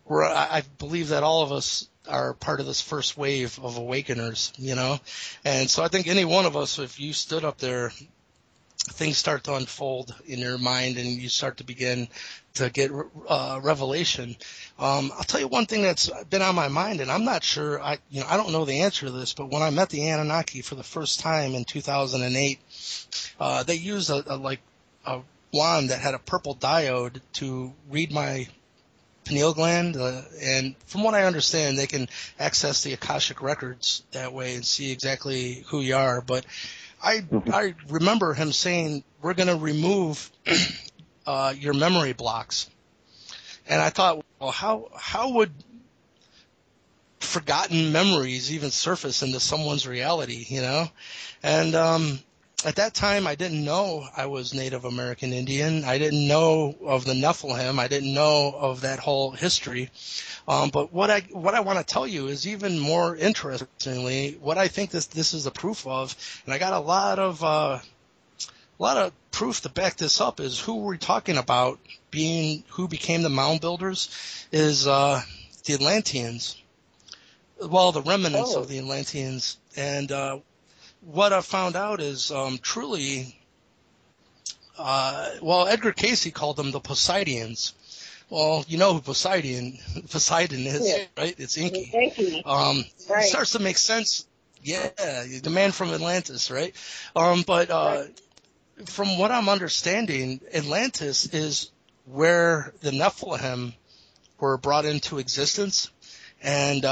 I believe that all of us are part of this first wave of awakeners, you know. And so I think any one of us, if you stood up there, things start to unfold in your mind and you start to begin to get revelation. I'll tell you one thing that's been on my mind, and I'm not sure, I don't know the answer to this, but when I met the Anunnaki for the first time in 2008, they used a wand that had a purple diode to read my pineal gland, and from what I understand, they can access the Akashic records that way and see exactly who you are. But I remember him saying, we're going to remove your memory blocks. And I thought, well, how would forgotten memories even surface into someone's reality, you know? And at that time, I didn't know I was Native American Indian. I didn't know of the Nephilim. I didn't know of that whole history. But what I want to tell you is even more interestingly, what I think this is a proof of, and I got a lot of proof to back this up, is who we're talking about who became the Mound Builders is the Atlanteans. Well, the remnants of the Atlanteans. And what I found out is truly, Edgar Cayce called them the Poseidians. Well, you know who Poseidon is, yeah. Right? It's Enki. Enki. Right. It starts to make sense. Yeah, the man from Atlantis, right? Right. From what I'm understanding, Atlantis is where the Nephilim were brought into existence. And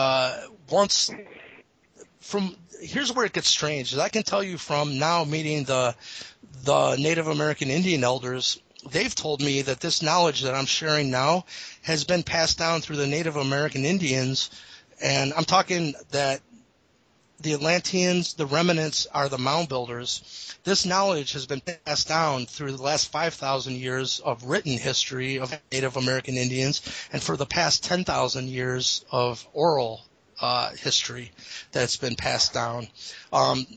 here's where it gets strange. I can tell you from now meeting the Native American Indian elders, they've told me that this knowledge that I'm sharing now has been passed down through the Native American Indians. And I'm talking that the Atlanteans, the remnants, are the Mound Builders. This knowledge has been passed down through the last 5,000 years of written history of Native American Indians and for the past 10,000 years of oral history that's been passed down.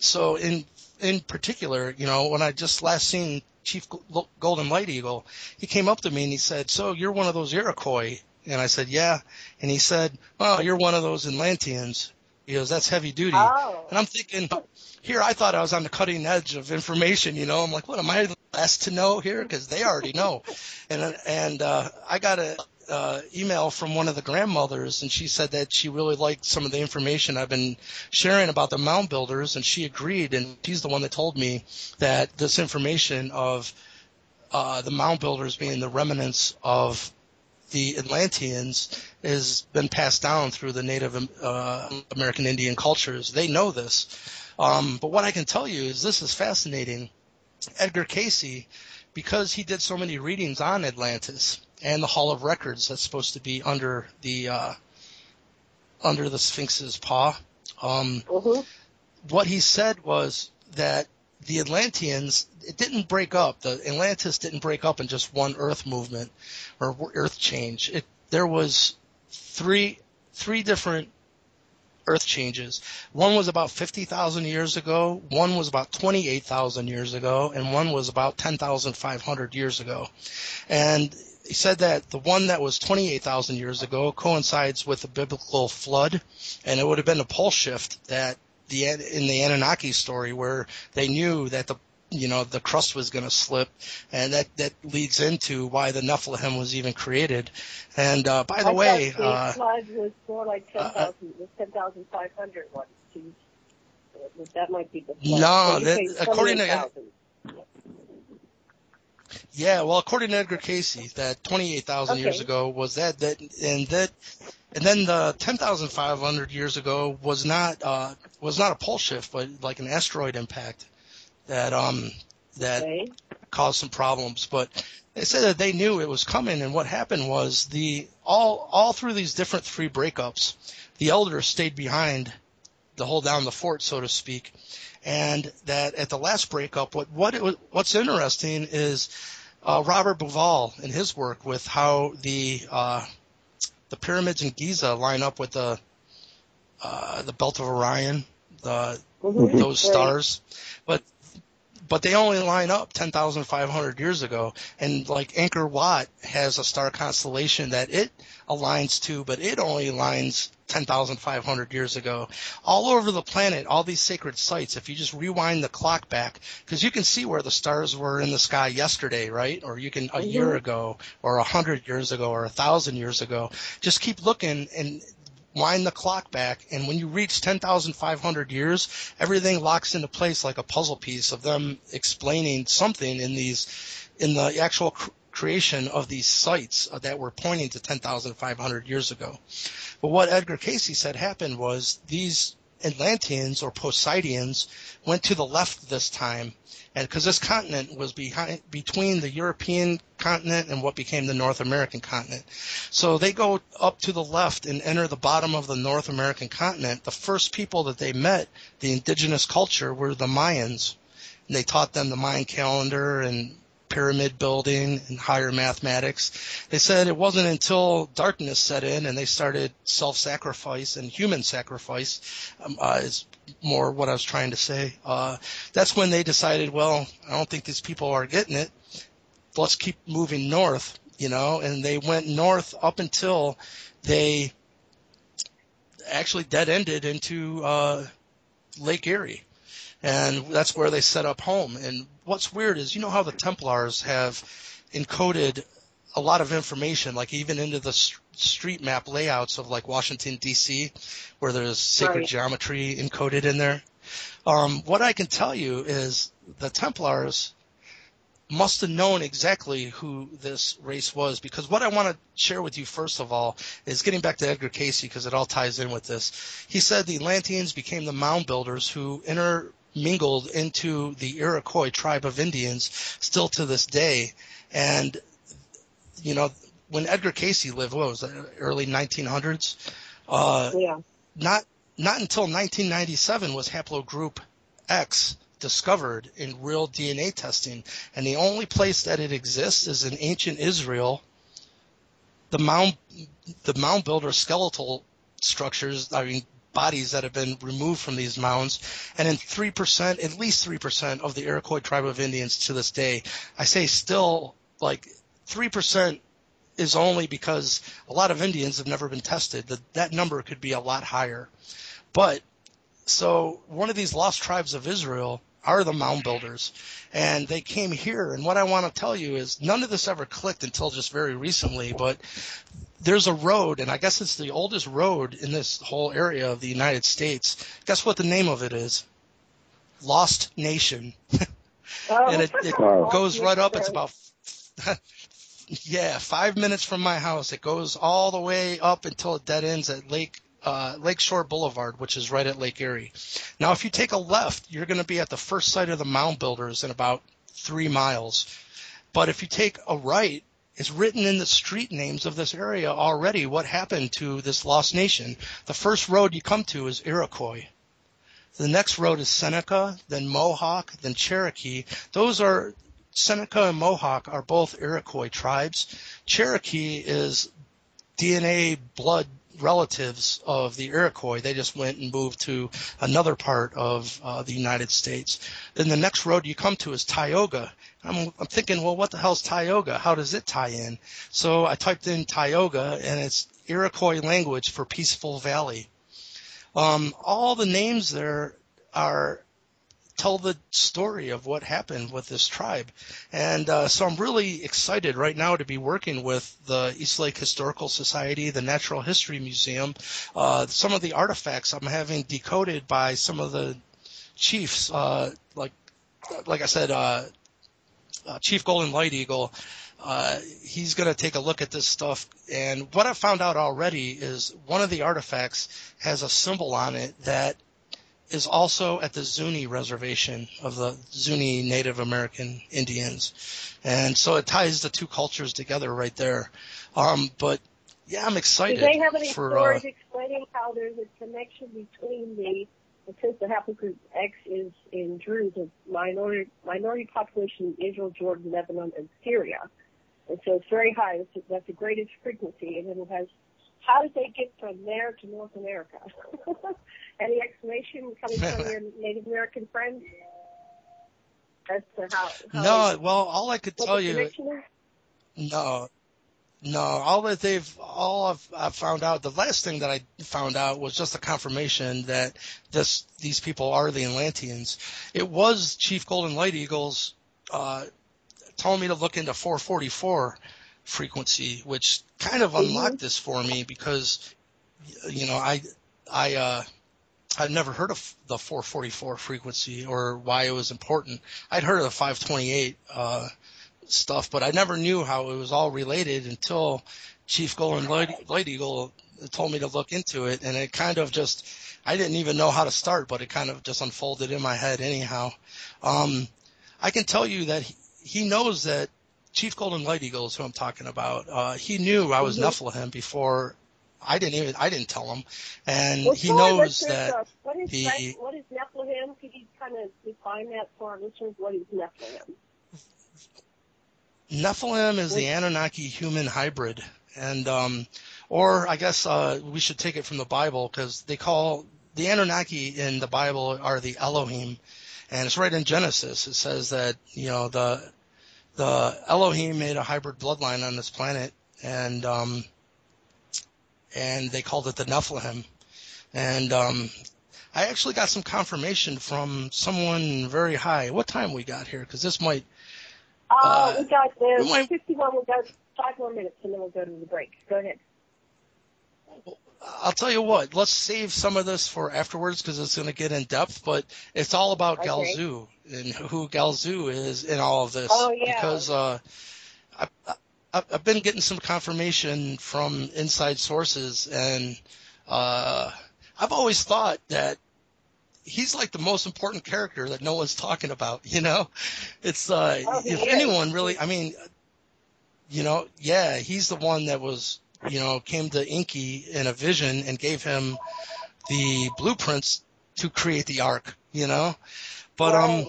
So in particular, you know, when I just last seen Chief Golden Light Eagle, he came up to me and he said, "So you're one of those Iroquois?" And I said, "Yeah." And he said, "Oh, you're one of those Atlanteans." He goes, "That's heavy duty." Oh. And I'm thinking, here I thought I was on the cutting edge of information, you know. I'm like, what, am I the last to know here? Because they already know. And I got a email from one of the grandmothers, and she said that she really liked some of the information I've been sharing about the Mound Builders, and she agreed, and she's the one that told me that this information of the Mound Builders being the remnants of the Atlanteans has been passed down through the Native American Indian cultures. They know this. But what I can tell you is this is fascinating. Edgar Cayce, because he did so many readings on Atlantis and the Hall of Records that's supposed to be under the Sphinx's paw, what he said was that the Atlanteans, it didn't break up. The Atlantis didn't break up in just one Earth movement or Earth change. There was three different Earth changes. One was about 50,000 years ago, one was about 28,000 years ago, and one was about 10,500 years ago. And he said that the one that was 28,000 years ago coincides with the biblical flood, and it would have been a pole shift that in the Anunnaki story where they knew that the crust was going to slip, and that leads into why the Nephilim was even created. And by the way, the flood was more like 10,000, 10,500 one. That might be the flood. No, according to according to Edgar Cayce, that 28,000 years ago was and then the 10,500 years ago was not a pole shift, but like an asteroid impact that caused some problems. But they said that they knew it was coming, and what happened was all through these different three breakups, the elders stayed behind to hold down the fort, so to speak. And that at the last breakup, what's interesting is Robert Bauval in his work with how the pyramids in Giza line up with the belt of Orion, those stars, but they only line up 10,500 years ago. And like Angkor Wat has a star constellation that it aligns to, but it only aligns 10,500 years ago. All over the planet, all these sacred sites, if you just rewind the clock back, because you can see where the stars were in the sky yesterday, right? Or you can a year ago, or 100 years ago, or 1,000 years ago. Just keep looking and wind the clock back, and when you reach 10,500 years, everything locks into place like a puzzle piece of them explaining something in the actual creation of these sites that were pointing to 10,500 years ago. But what Edgar Cayce said happened was these Atlanteans or Poseidians went to the left this time, and because this continent was between the European continent and what became the North American continent. So they go up to the left and enter the bottom of the North American continent. The first people that they met, the indigenous culture, were the Mayans. And they taught them the Mayan calendar and pyramid building and higher mathematics. They said it wasn't until darkness set in and they started self-sacrifice and human sacrifice, is more what I was trying to say. That's when they decided, well, I don't think these people are getting it. Let's keep moving north, and they went north up until they actually dead-ended into Lake Erie. And that's where they set up home. And what's weird is, how the Templars have encoded a lot of information, like even into the street map layouts of like Washington, D.C., where there's sacred geometry encoded in there. What I can tell you is the Templars must have known exactly who this race was, because what I want to share with you first of all is getting back to Edgar Cayce, because it all ties in with this. He said the Atlanteans became the Mound Builders who intermingled into the Iroquois tribe of Indians still to this day. And, when Edgar Cayce lived, what was that, early 1900s? Not until 1997 was haplogroup X discovered in real DNA testing, and the only place that it exists is in ancient Israel. The mound builder skeletal structures, bodies that have been removed from these mounds, and in 3%, at least 3% of the Iroquois tribe of Indians to this day. I say still, like 3% is only because a lot of Indians have never been tested. That number could be a lot higher. But so one of these lost tribes of Israel are the Mound Builders, and they came here. And what I want to tell you is none of this ever clicked until just very recently, but there's a road, and I guess it's the oldest road in this whole area of the United States. Guess what the name of it is? Lost Nation. And it goes right up. It's about 5 minutes from my house. It goes all the way up until it dead ends at Lakeshore Boulevard, which is right at Lake Erie. Now, if you take a left, you're going to be at the first site of the Mound Builders in about 3 miles. But if you take a right, it's written in the street names of this area already what happened to this lost nation. The first road you come to is Iroquois. The next road is Seneca, then Mohawk, then Cherokee. Seneca and Mohawk are both Iroquois tribes. Cherokee is DNA blood relatives of the Iroquois. They just went and moved to another part of the United States. Then the next road you come to is Tioga. I'm thinking, well, what the hell's Tioga? How does it tie in? So I typed in Tioga, and it's Iroquois language for peaceful valley. All the names there tell the story of what happened with this tribe. And so I'm really excited right now to be working with the East Lake Historical Society, the Natural History Museum. Some of the artifacts I'm having decoded by some of the chiefs, like I said, Chief Golden Light Eagle. He's going to take a look at this stuff. And what I found out already is one of the artifacts has a symbol on it that is also at the Zuni reservation of the Zuni Native American Indians. And so it ties the two cultures together right there. But, yeah, I'm excited. Do they have any stories explaining how there's a connection between the since the haplogroup X is in Druze, a minority population in Israel, Jordan, Lebanon, and Syria. And so it's very high. That's the greatest frequency. And then it has, how did they get from there to North America? Any explanation coming from your Native American friends as to how no, well, all I could tell you, no, all I've found out, the last thing that I found out was just a confirmation that these people are the Atlanteans. It was Chief Golden Light Eagles telling me to look into 444 frequency, which kind of unlocked this for me because, I'd never heard of the 444 frequency or why it was important. I'd heard of the 528 stuff, but I never knew how it was all related until Chief Golden Light Eagle told me to look into it, and it kind of just, I didn't even know how to start, but it kind of just unfolded in my head anyhow. I can tell you that he knows that Chief Golden Light Eagle is who I'm talking about. He knew I was Nephilim before I didn't tell him, and he knows that what is Nephilim? Could you kind of define that for our listeners? What is Nephilim? Nephilim is the Anunnaki human hybrid, and or I guess we should take it from the Bible because they call the Anunnaki in the Bible are the Elohim, and it's right in Genesis. It says that the Elohim made a hybrid bloodline on this planet, and they called it the Nephilim. And I actually got some confirmation from someone very high. What time we got here? Because this might. We got 51. We've got 5 more minutes, and then we'll go to the break. Go ahead. I'll tell you what. Let's save some of this for afterwards because it's going to get in depth. But it's all about Galzu and who Galzu is in all of this. Oh yeah. Because I've been getting some confirmation from inside sources, and I've always thought that he's like the most important character that no one's talking about, It's if anyone really, I mean, he's the one that was, came to Enki in a vision and gave him the blueprints to create the Ark, But right.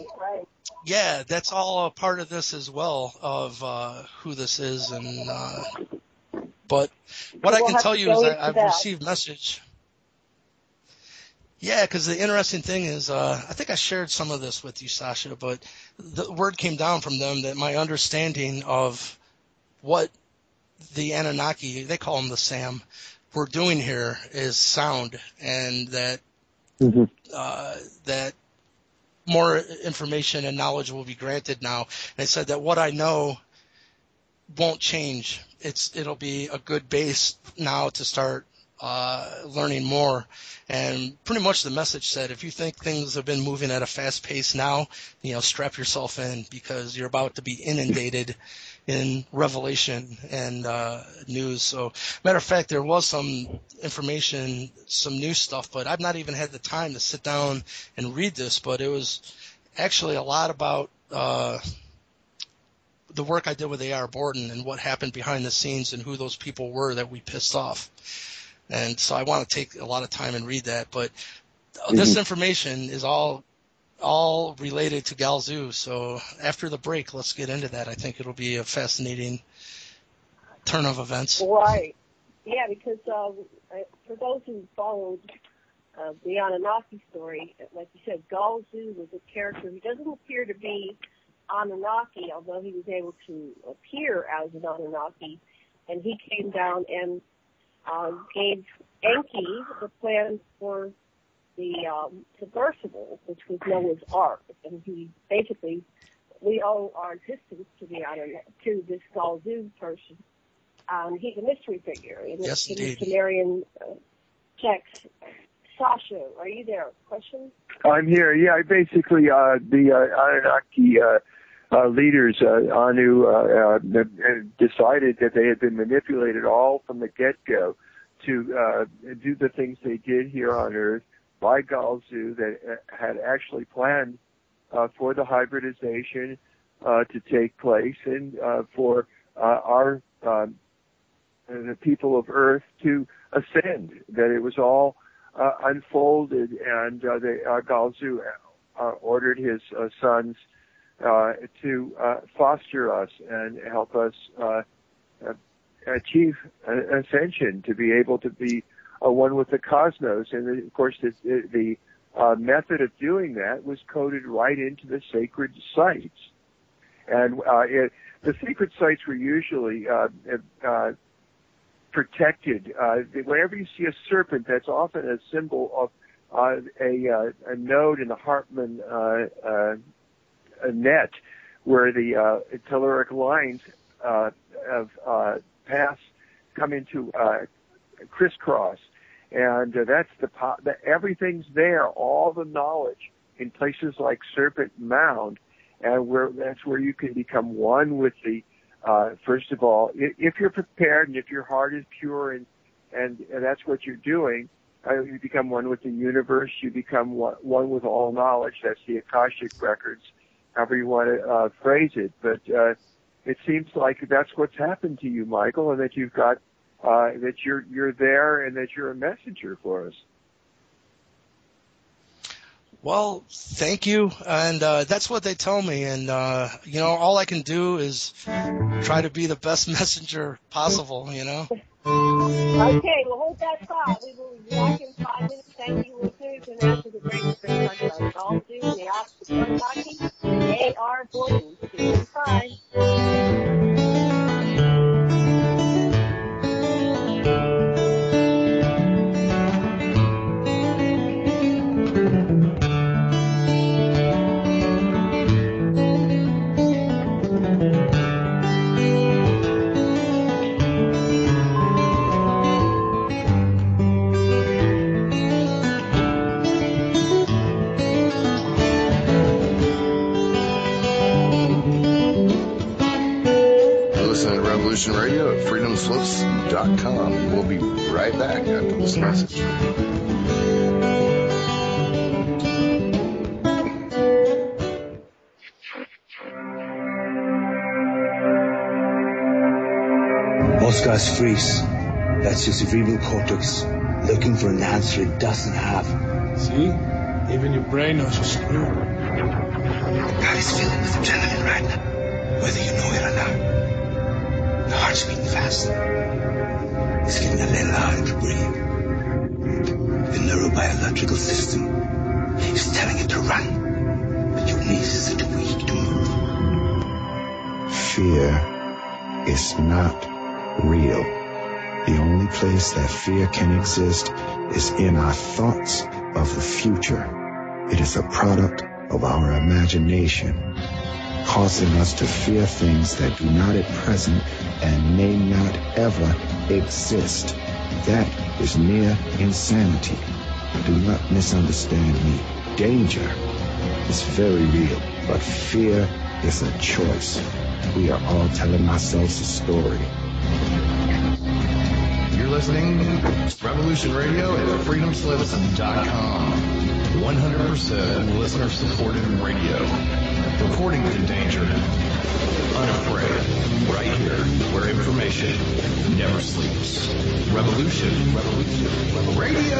yeah, that's all a part of this as well, of who this is. And but what I can tell you is I've received message. Yeah, because the interesting thing is, I think I shared some of this with you, Sasha, but the word came down from them that my understanding of what the Anunnaki, they call them the Sam, we're doing here is sound, and that that more information and knowledge will be granted now. And they said that what I know won't change. It'll be a good base now to start learning more. And pretty much the message said, if you think things have been moving at a fast pace now, strap yourself in because you're about to be inundated in revelation and news. So, matter of fact, there was some information, some new stuff, but I've not even had the time to sit down and read this. But it was actually a lot about the work I did with A.R. Borden and what happened behind the scenes and who those people were that we pissed off. And so I want to take a lot of time and read that. But this information is all related to Galzu. So after the break, let's get into that. I think it'll be a fascinating turn of events. Right. Yeah, because for those who followed the Anunnaki story, like you said, Galzu was a character who doesn't appear to be Anunnaki, although he was able to appear as an Anunnaki. And he came down and gave Enki the plan for the submersible, which was Noah's Ark. And he basically, we owe our existence to this Galzu person. He's a mystery figure in the Sumerian text. Sasha, are you there? Question? I'm here. Yeah, basically the Anunnaki leaders, Anu, decided that they had been manipulated all from the get-go to do the things they did here on Earth by Galzu that had actually planned for the hybridization to take place and for the people of Earth to ascend, that it was all unfolded, and Galzu ordered his sons to foster us and help us achieve ascension, to be able to be one with the cosmos. And of course, the method of doing that was coded right into the sacred sites. And the sacred sites were usually protected. Whenever you see a serpent, that's often a symbol of a node in the Hartmann net, where the telluric lines of come into crisscross, and that's everything's there, all the knowledge in places like Serpent Mound, and that's where you can become one with the. First of all, if you're prepared and if your heart is pure and that's what you're doing, you become one with the universe. You become one with all knowledge. That's the Akashic records, however you want to phrase it. But it seems like that's what's happened to you, Michael, and that you've got that you're there and that you're a messenger for us. Well, thank you, and that's what they tell me, and all I can do is try to be the best messenger possible, Okay, well, hold that thought. We will be back in 5 minutes. Thank you, listeners, and after the break, we're going to talk about all due, the opposite Anunnaki, and they are avoiding. See you in 5. Radio at freedomslips.com. We'll be right back after this message. Most guys freeze. That's your cerebral cortex looking for an answer it doesn't have. See? Even your brain knows you're screwed. The body's filling with adrenaline right now, whether you know it or not. The heart's beating fast. It's getting a little harder to breathe. The neurobiological system is telling it to run, but your knees are too weak to move. Fear is not real. The only place that fear can exist is in our thoughts of the future. It is a product of our imagination, causing us to fear things that do not at present and may not ever exist. That is near insanity. Do not misunderstand me. Danger is very real, but fear is a choice. We are all telling ourselves a story. You're listening to Revolution Radio at freedomslips.com. 100% listener-supported radio. Reporting to danger. Unafraid. Right here, where information never sleeps. Revolution Radio!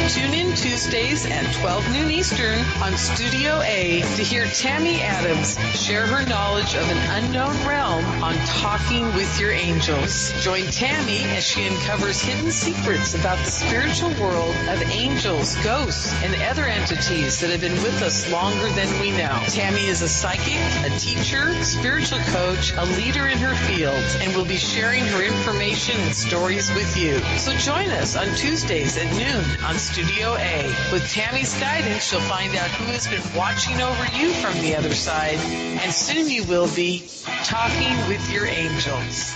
Tune in Tuesdays at 12 noon Eastern on Studio A to hear Tammy Adams share her knowledge of an unknown realm on Talking with Your Angels. Join Tammy as she uncovers hidden secrets about the spiritual world of angels, ghosts, and other entities that have been with us longer than we know. Tammy is a psychic, a teacher, spiritual coach, a leader in her field, and will be sharing her information and stories with you. So join us on Tuesdays at noon on Studio A. With Tammy's guidance, you'll find out who has been watching over you from the other side, and soon you will be talking with your angels.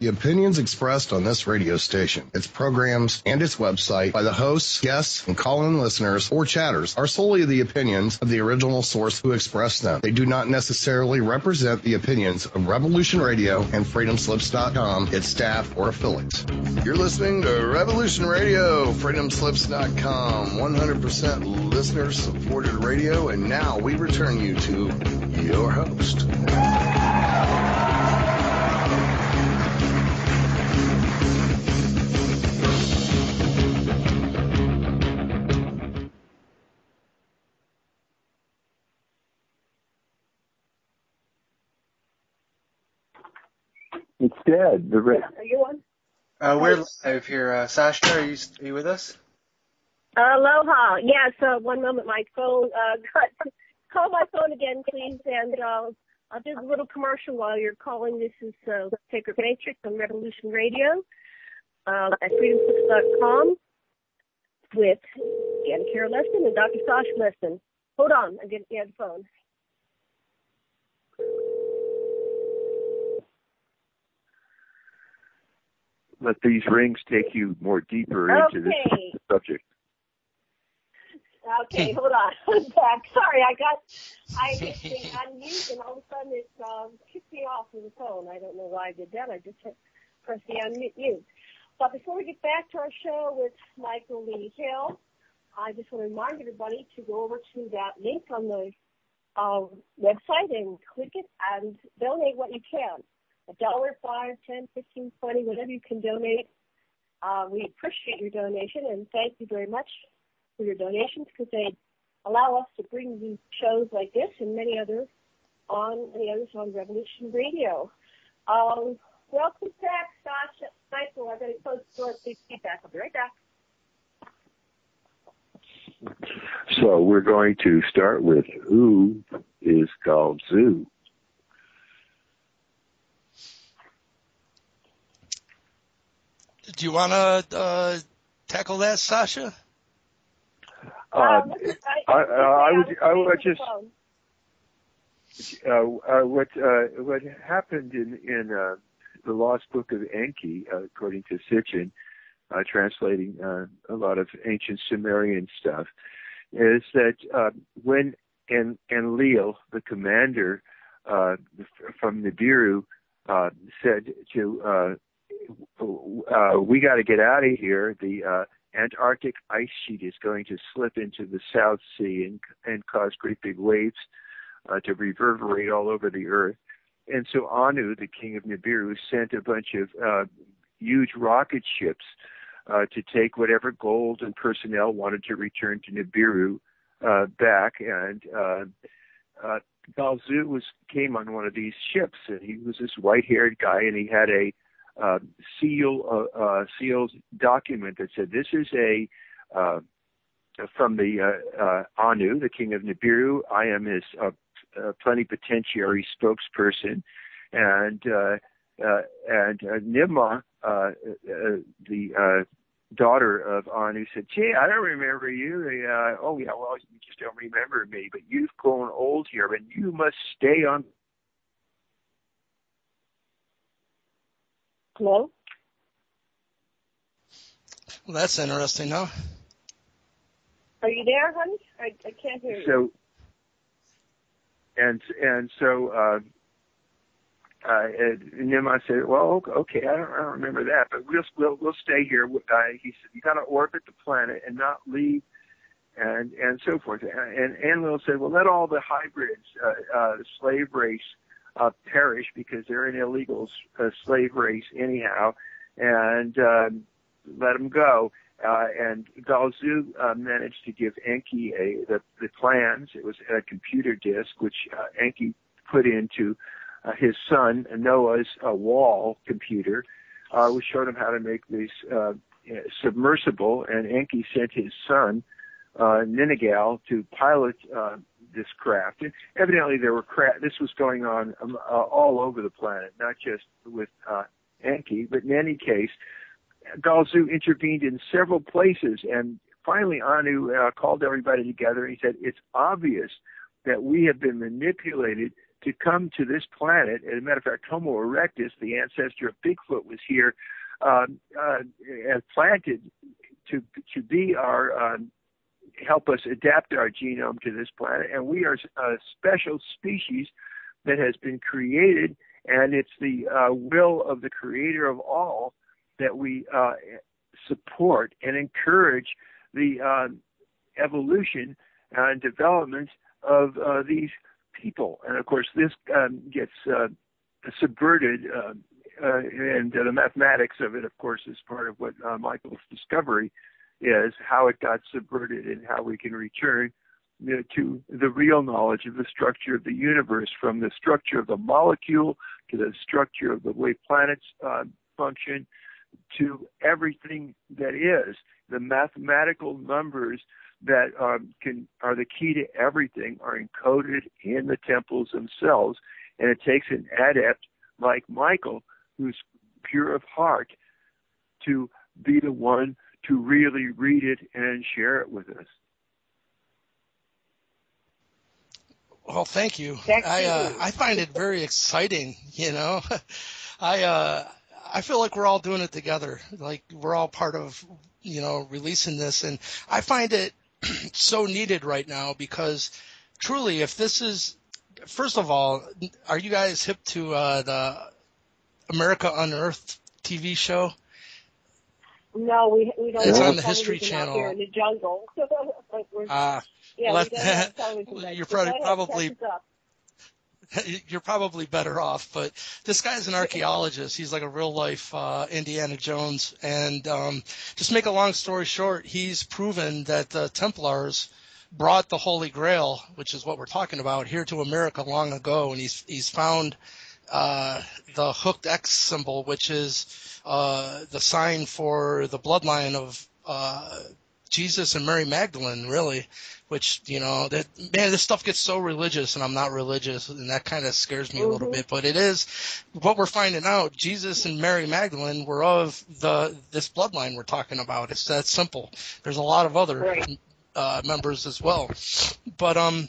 The opinions expressed on this radio station, its programs, and its website by the hosts, guests, and call-in listeners or chatters are solely the opinions of the original source who expressed them. They do not necessarily represent the opinions of Revolution Radio and FreedomSlips.com, its staff, or affiliates. You're listening to Revolution Radio, FreedomSlips.com, 100% listener-supported radio, and now we return you to your host. It's dead. Are you on? We're live here. Sasha, are you with us? Aloha. Yes, one moment. My phone call my phone again, please, and I'll do a little commercial while you're calling. This is Sacred Matrix on Revolution Radio at freedomslips.com with Janet Kira Lesson and Dr. Sasha Lesson. Hold on. I'm getting the phone. Let these rings take you more deeper into this subject. Okay, hold on. I'm back. Sorry, I hit the unmute, and all of a sudden it kicked me off with the phone. I don't know why I did that. I just pressed the unmute. But before we get back to our show with Michael Lee Hill, I just want to remind everybody to go over to that link on the website and click it and donate what you can. $1, $5, $10, $15, $20, whatever you can donate. We appreciate your donation, and thank you very much for your donations, because they allow us to bring you shows like this and many others on Revolution Radio. Welcome back, Sasha. Michael, I'm going to close the door. Please be back. I'll be right back. So we're going to start with who is Galzu? Do you want to tackle that, Sasha? I would just what happened in the Lost Book of Enki, according to Sitchin, translating a lot of ancient Sumerian stuff, is that when Enlil, the commander from Nibiru, said to we got to get out of here. The Antarctic ice sheet is going to slip into the South Sea and cause great big waves to reverberate all over the earth. And so Anu, the king of Nibiru, sent a bunch of huge rocket ships to take whatever gold and personnel wanted to return to Nibiru back. And Galzu came on one of these ships, and he was this white-haired guy, and he had a sealed document that said, this is from the Anu, the king of Nibiru. I am his plenipotentiary spokesperson, and Nimma, the daughter of Anu, said, gee, I don't remember you. Oh yeah, well, you just don't remember me, but you've grown old here, and you must stay on. Hello? Well, that's interesting, huh? Are you there, honey? I can't hear you. So, so Nimma said, well, okay, I don't remember that, but we'll stay here. He said, you got to orbit the planet and not leave, and so forth. And Enlil said, well, let all the hybrids, the slave race, perish, because they're an illegal slave race anyhow, and let them go. And Galzu managed to give Enki the plans. It was a computer disk, which Enki put into his son Noah's wall computer, which showed him how to make this submersible. And Enki sent his son Ninigal to pilot this craft. And evidently there were this was going on all over the planet, not just with Enki, but in any case, Galzu intervened in several places, and finally Anu called everybody together, and he said, it's obvious that we have been manipulated to come to this planet. As a matter of fact, Homo erectus, the ancestor of Bigfoot, was here and planted to be our help us adapt our genome to this planet. And we are a special species that has been created, and it's the will of the Creator of all that we support and encourage the evolution and development of these people. And of course, this gets subverted, and the mathematics of it, of course, is part of what Michael's discovery is, how it got subverted and how we can return to the real knowledge of the structure of the universe, from the structure of the molecule to the structure of the way planets function, to everything that is. The mathematical numbers that are the key to everything are encoded in the temples themselves, and it takes an adept like Michael, who's pure of heart, to be the one to really read it and share it with us. Well, thank you. I find it very exciting, I feel like we're all doing it together. Like we're all part of, releasing this. And I find it so needed right now because truly, if this is, first of all, are you guys hip to the America Unearthed TV show? No, we don't. It's have on the History Channel. Here in the jungle. But we don't have television. You're probably better off, but this guy's an archaeologist. He's like a real life Indiana Jones. And just make a long story short, he's proven that the Templars brought the Holy Grail, which is what we're talking about, here to America long ago. And he's found the hooked X symbol, which is the sign for the bloodline of Jesus and Mary Magdalene, really, which, this stuff gets so religious, and I'm not religious, and that kind of scares me a little bit, but it is what we're finding out. Jesus and Mary Magdalene were of this bloodline we're talking about. It's that simple. There's a lot of other members as well. But I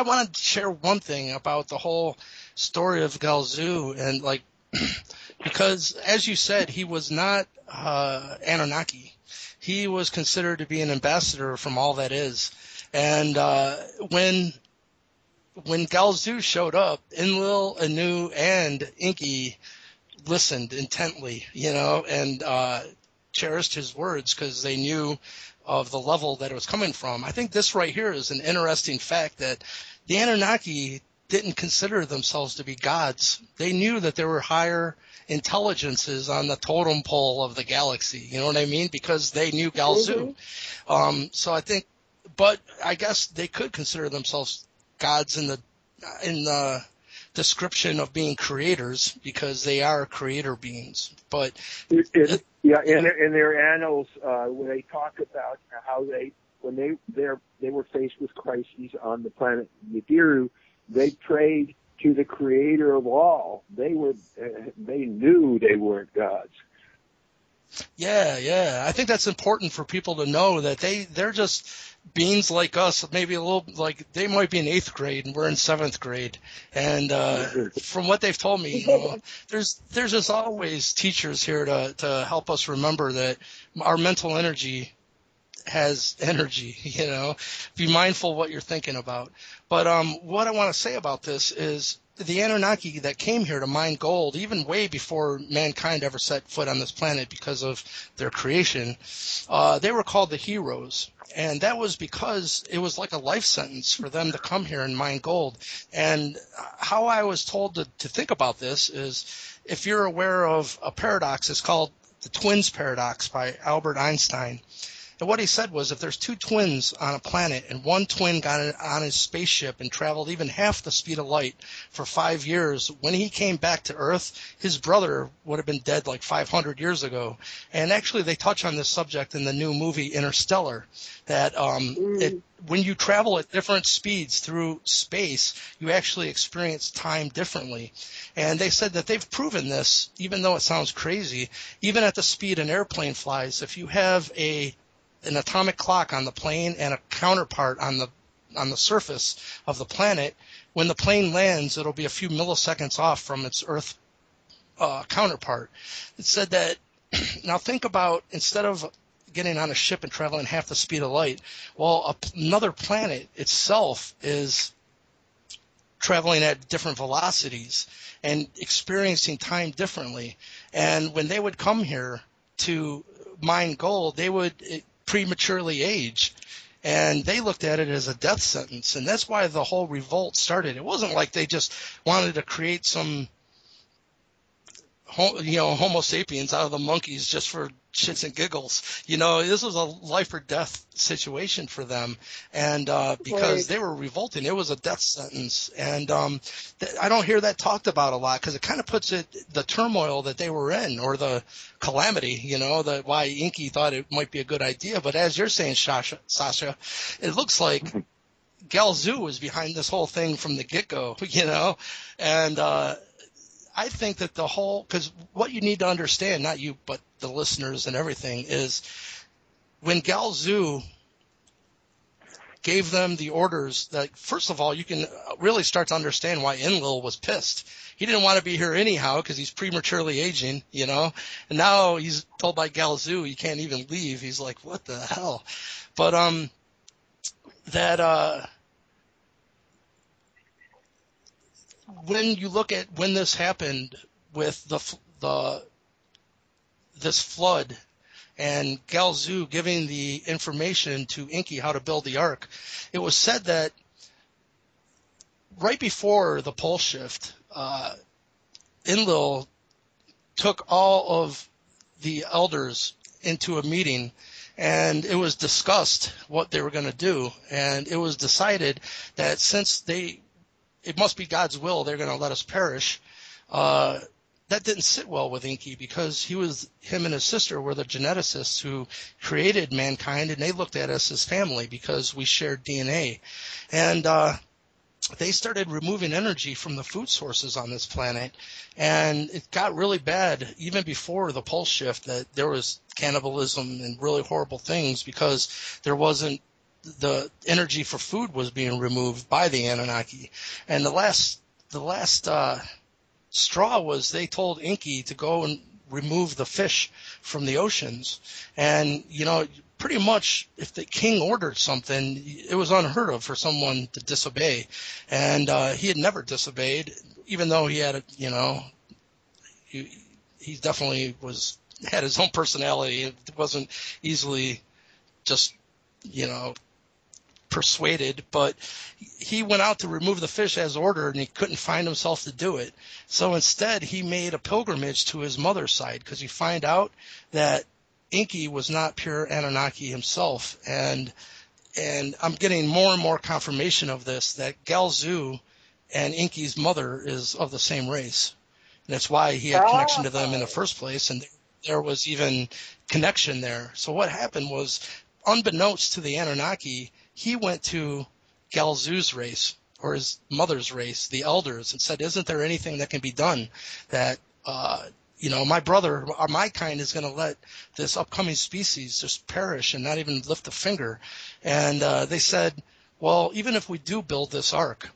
want to share one thing about the whole story of Galzu, and because, as you said, he was not Anunnaki. He was considered to be an ambassador from all that is. And when Galzu showed up, Enlil, Anu, and Enki listened intently, and cherished his words because they knew of the level that it was coming from. I think this right here is an interesting fact that the Anunnaki didn't consider themselves to be gods. They knew that there were higher intelligences on the totem pole of the galaxy. You know what I mean? Because they knew Galzu. So I think, but I guess they could consider themselves gods in the description of being creators, because they are creator beings. But in their annals, when they talk about how when they were faced with crises on the planet Nibiru, they prayed to the Creator of all. They knew they weren't gods. Yeah. I think that's important for people to know, that they're just beings like us, maybe a little, like they might be in 8th grade and we're in 7th grade. And from what they've told me, there's just always teachers here to help us remember that our mental energy has energy, be mindful what you're thinking about. But what I want to say about this is the Anunnaki that came here to mine gold, even way before mankind ever set foot on this planet because of their creation, they were called the heroes. And that was because it was like a life sentence for them to come here and mine gold. And how I was told to think about this is, if you're aware of a paradox, it's called the twins paradox by Albert Einstein. And what he said was, if there's two twins on a planet and one twin got on his spaceship and traveled even half the speed of light for 5 years, when he came back to Earth, his brother would have been dead like 500 years ago. And actually they touch on this subject in the new movie Interstellar, that when you travel at different speeds through space, you actually experience time differently. And they said that they've proven this, even though it sounds crazy, even at the speed an airplane flies. If you have an atomic clock on the plane and a counterpart on the on the surface of the planet. When the plane lands, it'll be a few milliseconds off from its Earth counterpart. It said that, now think about, instead of getting on a ship and traveling half the speed of light, well, another planet itself is traveling at different velocities and experiencing time differently. And when they would come here to mine gold, they would prematurely age. And they looked at it as a death sentence. And that's why the whole revolt started. It wasn't like they just wanted to create some, Homo sapiens out of the monkeys just for shits and giggles. This was a life or death situation for them. And because they were revolting, it was a death sentence. And I don't hear that talked about a lot, because it kind of puts the turmoil that they were in, or the calamity, that why Enki thought it might be a good idea. But as you're saying, Sasha, it looks like Galzu was behind this whole thing from the get-go, and I think that because what you need to understand, not you, but the listeners and everything, is when Galzu gave them the orders, that first of all, you can really start to understand why Enlil was pissed. He didn't want to be here anyhow because he's prematurely aging, and now he's told by Galzu he can't even leave. He's like, what the hell? But when you look at when this happened with this flood and Galzu giving the information to Enki how to build the ark, it was said that right before the pole shift, Enlil took all of the elders into a meeting, and it was discussed what they were going to do, and it was decided that since it must be God's will, they're going to let us perish. That didn't sit well with Enki, because him and his sister were the geneticists who created mankind, and they looked at us as family because we shared DNA. And they started removing energy from the food sources on this planet, and it got really bad even before the pole shift, that there was cannibalism and really horrible things because there wasn't the energy for food was being removed by the Anunnaki. And the last straw was they told Enki to go and remove the fish from the oceans. And, pretty much if the king ordered something, it was unheard of for someone to disobey. And he had never disobeyed, even though he had he definitely had his own personality. It wasn't easily just, persuaded, but he went out to remove the fish as ordered, and he couldn't find himself to do it. So instead, he made a pilgrimage to his mother's side, because he found out that Enki was not pure Anunnaki himself. And I'm getting more and more confirmation of this, that Galzu and Enki's mother is of the same race. And that's why he had connection to them in the first place, and there was even connection there. So what happened was, unbeknownst to the Anunnaki, he went to Galzu's race, or his mother's race, the elders, and said, isn't there anything that can be done that, my brother, or my kind, is going to let this upcoming species just perish and not even lift a finger? And they said, well, even if we do build this ark,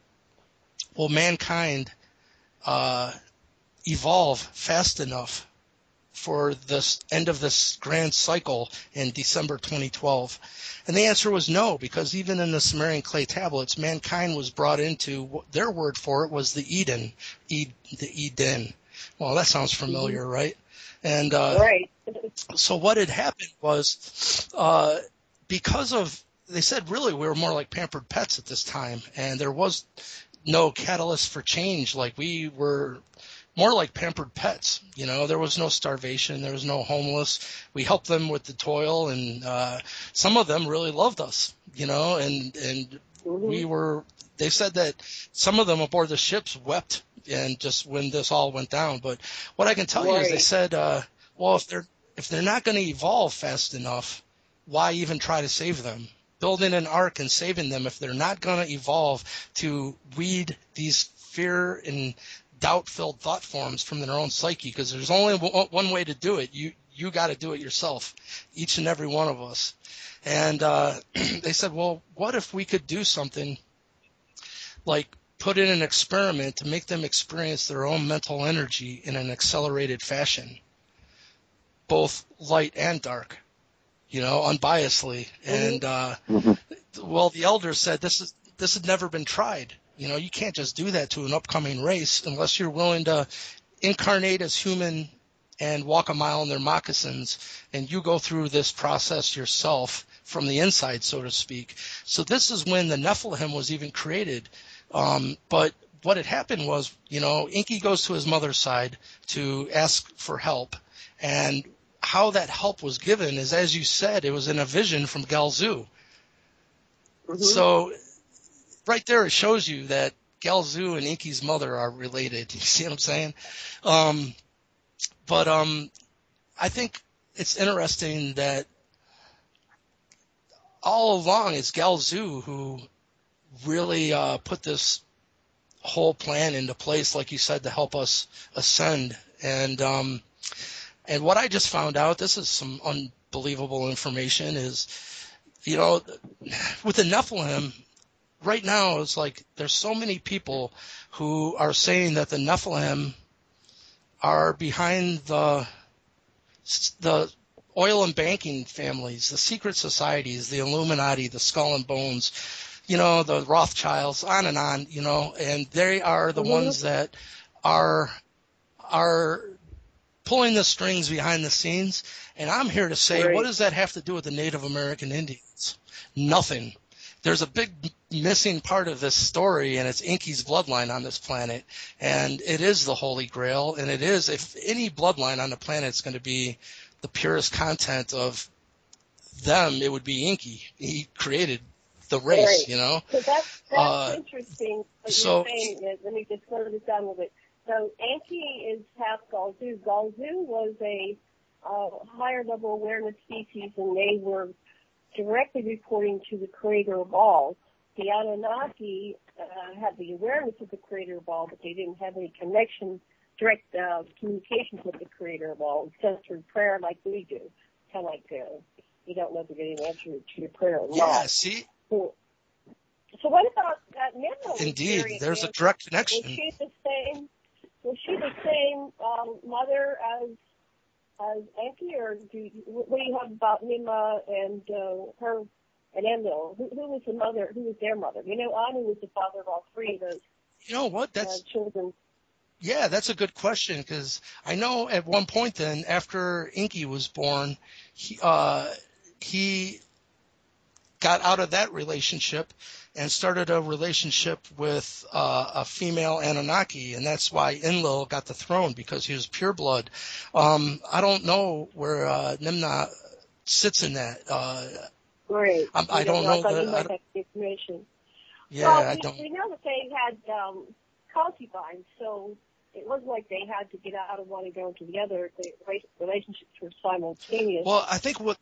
will mankind evolve fast enough for this end of this grand cycle in December 2012? And the answer was no, because even in the Sumerian clay tablets, mankind was brought into, their word for it was the Eden. Well, that sounds familiar, right? And right. So what had happened was, because of, they said really we were more like pampered pets at this time, and there was no catalyst for change. Like, we were more like pampered pets. There was no starvation. There was no homeless. We helped them with the toil, and some of them really loved us, and we were, they said that some of them aboard the ships wept, and just when this all went down. But what I can tell you is they said, well, if they're not going to evolve fast enough, why even try to save them? Building an ark and saving them, if they're not going to evolve to weed these fear and doubt-filled thought forms from their own psyche, because there's only one way to do it. You You got to do it yourself, each and every one of us. And they said, well, what if we could do something like put in an experiment to make them experience their own mental energy in an accelerated fashion, both light and dark, unbiasedly. And well, the elders said this had never been tried. You can't just do that to an upcoming race unless you're willing to incarnate as human and walk a mile in their moccasins, and you go through this process yourself from the inside, so to speak. So this is when the Nephilim was even created. But what had happened was, Enki goes to his mother's side to ask for help. And how that help was given is, as you said, it was in a vision from Galzu. So right there, it shows you that Galzu and Enki's mother are related. You see what I'm saying? But I think it's interesting that all along it's Galzu who really put this whole plan into place, like you said, to help us ascend. And what I just found out, this is some unbelievable information, is, with the Nephilim, right now it's like there's so many people who are saying that the Nephilim are behind the oil and banking families, the secret societies, the Illuminati, the Skull and Bones, the Rothschilds, on, and they are the ones that are pulling the strings behind the scenes. And I'm here to say, What does that have to do with the Native American Indians? Nothing. There's a big missing part of this story, and it's Enki's bloodline on this planet. And it is the Holy Grail, and it is, if any bloodline on the planet is going to be the purest content of them, it would be Enki. He created the race, So that's interesting what you're saying. Let me just slow this down a little bit. So Enki is half Galzu. Galzu was a higher level awareness species, and they were directly reporting to the creator of all. The Anunnaki had the awareness of the creator of all, but they didn't have any direct communications with the creator of all, just through prayer like we do. Kind of like you don't know if you're getting an answer to your prayer or not. Yeah, see? So what about that Nimrod? Indeed, there's a direct connection. Was she the same mother as Enki, or what do you have about Nima and her and Enlil? Who was the mother? Who was their mother? Anu was the father of all three of those. You know what? That's children. Yeah, that's a good question, because I know at one point then, after Enki was born, he got out of that relationship and started a relationship with a female Anunnaki, and that's why Enlil got the throne, because he was pure blood. I don't know where Nimna sits in that. Right. I don't know that information. Yeah, well, I don't. We know that they had concubines, so it wasn't like they had to get out of one and go into the other. The relationships were simultaneous. Well, I think what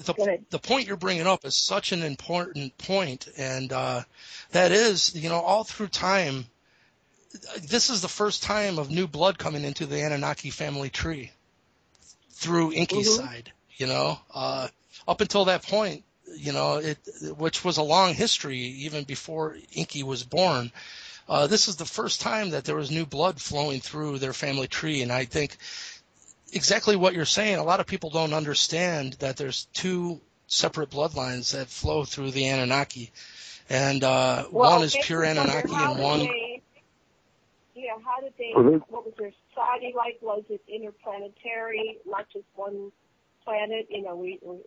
the point you're bringing up is such an important point, and that is, all through time, this is the first time of new blood coming into the Anunnaki family tree through Enki's side. Up until that point, which was a long history even before Enki was born. This is the first time that there was new blood flowing through their family tree, and I think exactly what you're saying. A lot of people don't understand that there's two separate bloodlines that flow through the Anunnaki, and one is pure Anunnaki, and one. How did they? What was their society like? Was it interplanetary, not just one planet?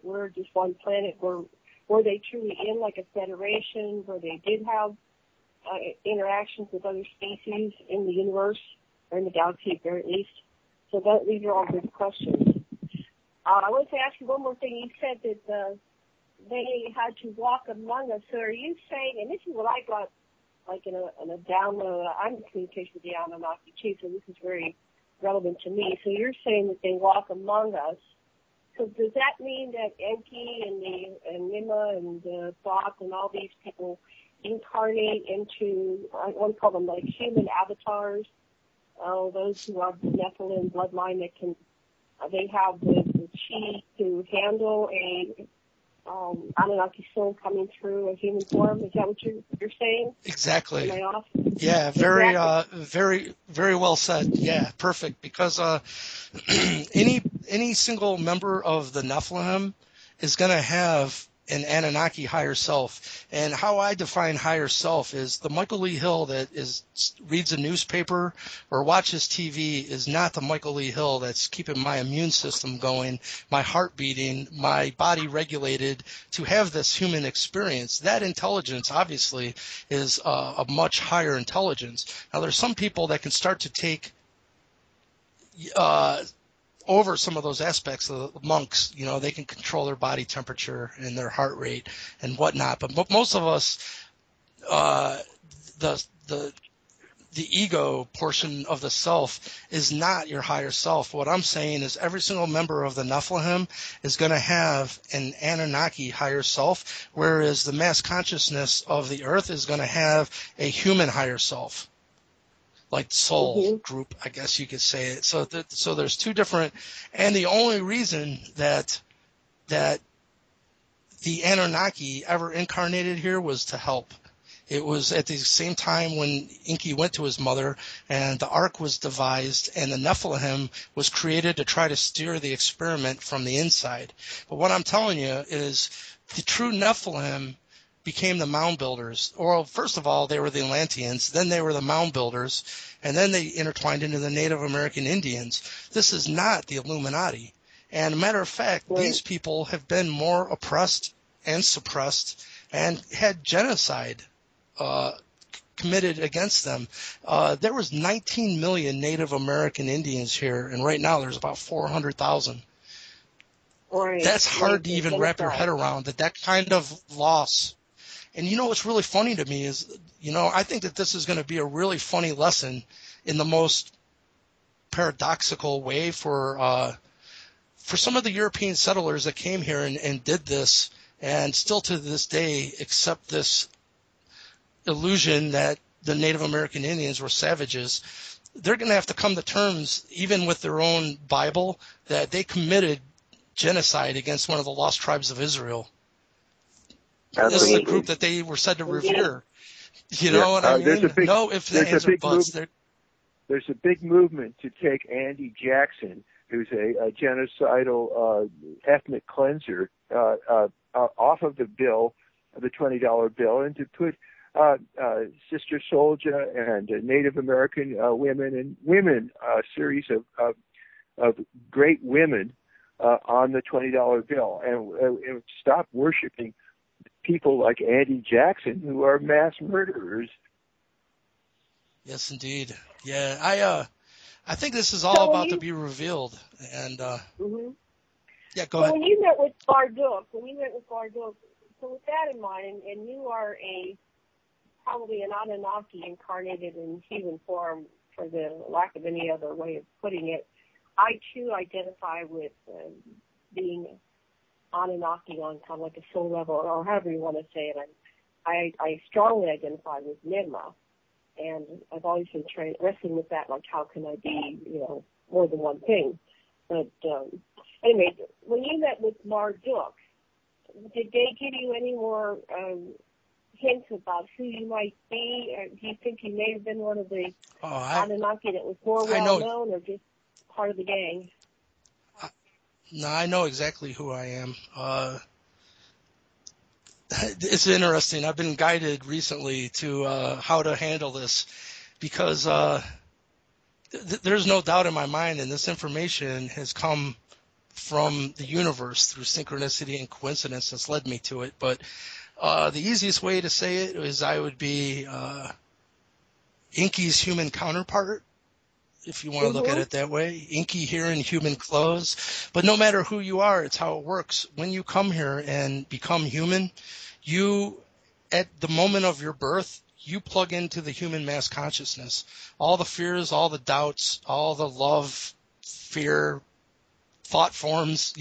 We're just one planet. Were they truly in like a federation where they did have interactions with other species in the universe, or in the galaxy at very least? So these are all good questions. I want to ask you one more thing. You said that they had to walk among us. So are you saying, and this is what I got like in a download, I'm in communication with the Anunnaki too, so this is very relevant to me. So you're saying that they walk among us. So does that mean that Enki and Nima and Thoth and all these people incarnate into, I want to call them like human avatars, those who are the Nephilim bloodline that can they have the chi to handle a Anunnaki soul coming through a human form. Is that what you're saying? Exactly. Am I off? Yeah, very well said. Yeah, perfect. Because any single member of the Nephilim is going to have an Anunnaki higher self. And how I define higher self is the Michael Lee Hill that reads a newspaper or watches TV is not the Michael Lee Hill that's keeping my immune system going, my heart beating, my body regulated to have this human experience. That intelligence, obviously, is a much higher intelligence. Now, there's some people that can start to take over some of those aspects of the monks. You know, they can control their body temperature and their heart rate and whatnot. But most of us, the ego portion of the self is not your higher self. What I'm saying is every single member of the Nephilim is going to have an Anunnaki higher self, whereas the mass consciousness of the earth is going to have a human higher self. Like soul group, I guess you could say it. So there's two different, and the only reason that the Anunnaki ever incarnated here was to help. It was at the same time when Enki went to his mother and the ark was devised and the Nephilim was created to try to steer the experiment from the inside. But what I'm telling you is the true Nephilim became the Mound Builders. Or first of all, they were the Atlanteans, then they were the Mound Builders, and then they intertwined into the Native American Indians. This is not the Illuminati. And a matter of fact, these people have been more oppressed and suppressed and had genocide committed against them. There was 19 million Native American Indians here, and right now there's about 400,000. That's hard to even wrap your head around, that kind of loss. And you know what's really funny to me is, I think that this is going to be a really funny lesson in the most paradoxical way for some of the European settlers that came here and did this and still to this day accept this illusion that the Native American Indians were savages. They're going to have to come to terms, even with their own Bible, that they committed genocide against one of the lost tribes of Israel. Absolutely. This is a group that they were said to revere. You know what I mean? No ifs, ands, or buts. There's a big movement to take Andy Jackson, who's a genocidal ethnic cleanser, off of the bill, the $20 bill, and to put Sister Souljah and Native American women, a series of great women on the $20 bill, and stop worshiping people like Andy Jackson, who are mass murderers. Yes, indeed. Yeah, I think this is all about to be revealed. And yeah, go ahead. When you met with Marduk, so with that in mind, and you are probably an Anunnaki incarnated in human form, for the lack of any other way of putting it, I too identify with being Anunnaki on kind of like a soul level, or however you want to say it. I strongly identify with Nidma, and I've always been wrestling with that, like how can I be, more than one thing. But anyway, when you met with Marduk, did they give you any more hints about who you might be? Or do you think you may have been one of the Anunnaki that was more well known, or just part of the gang? No, I know exactly who I am. It's interesting. I've been guided recently to how to handle this because there's no doubt in my mind, and this information has come from the universe through synchronicity and coincidence that's led me to it. But the easiest way to say it is I would be Enki's human counterpart, if you want to look at it that way. Enki here in human clothes. But no matter who you are, it's how it works. When you come here and become human, you, at the moment of your birth, you plug into the human mass consciousness. All the fears, all the doubts, all the love, fear, thought forms,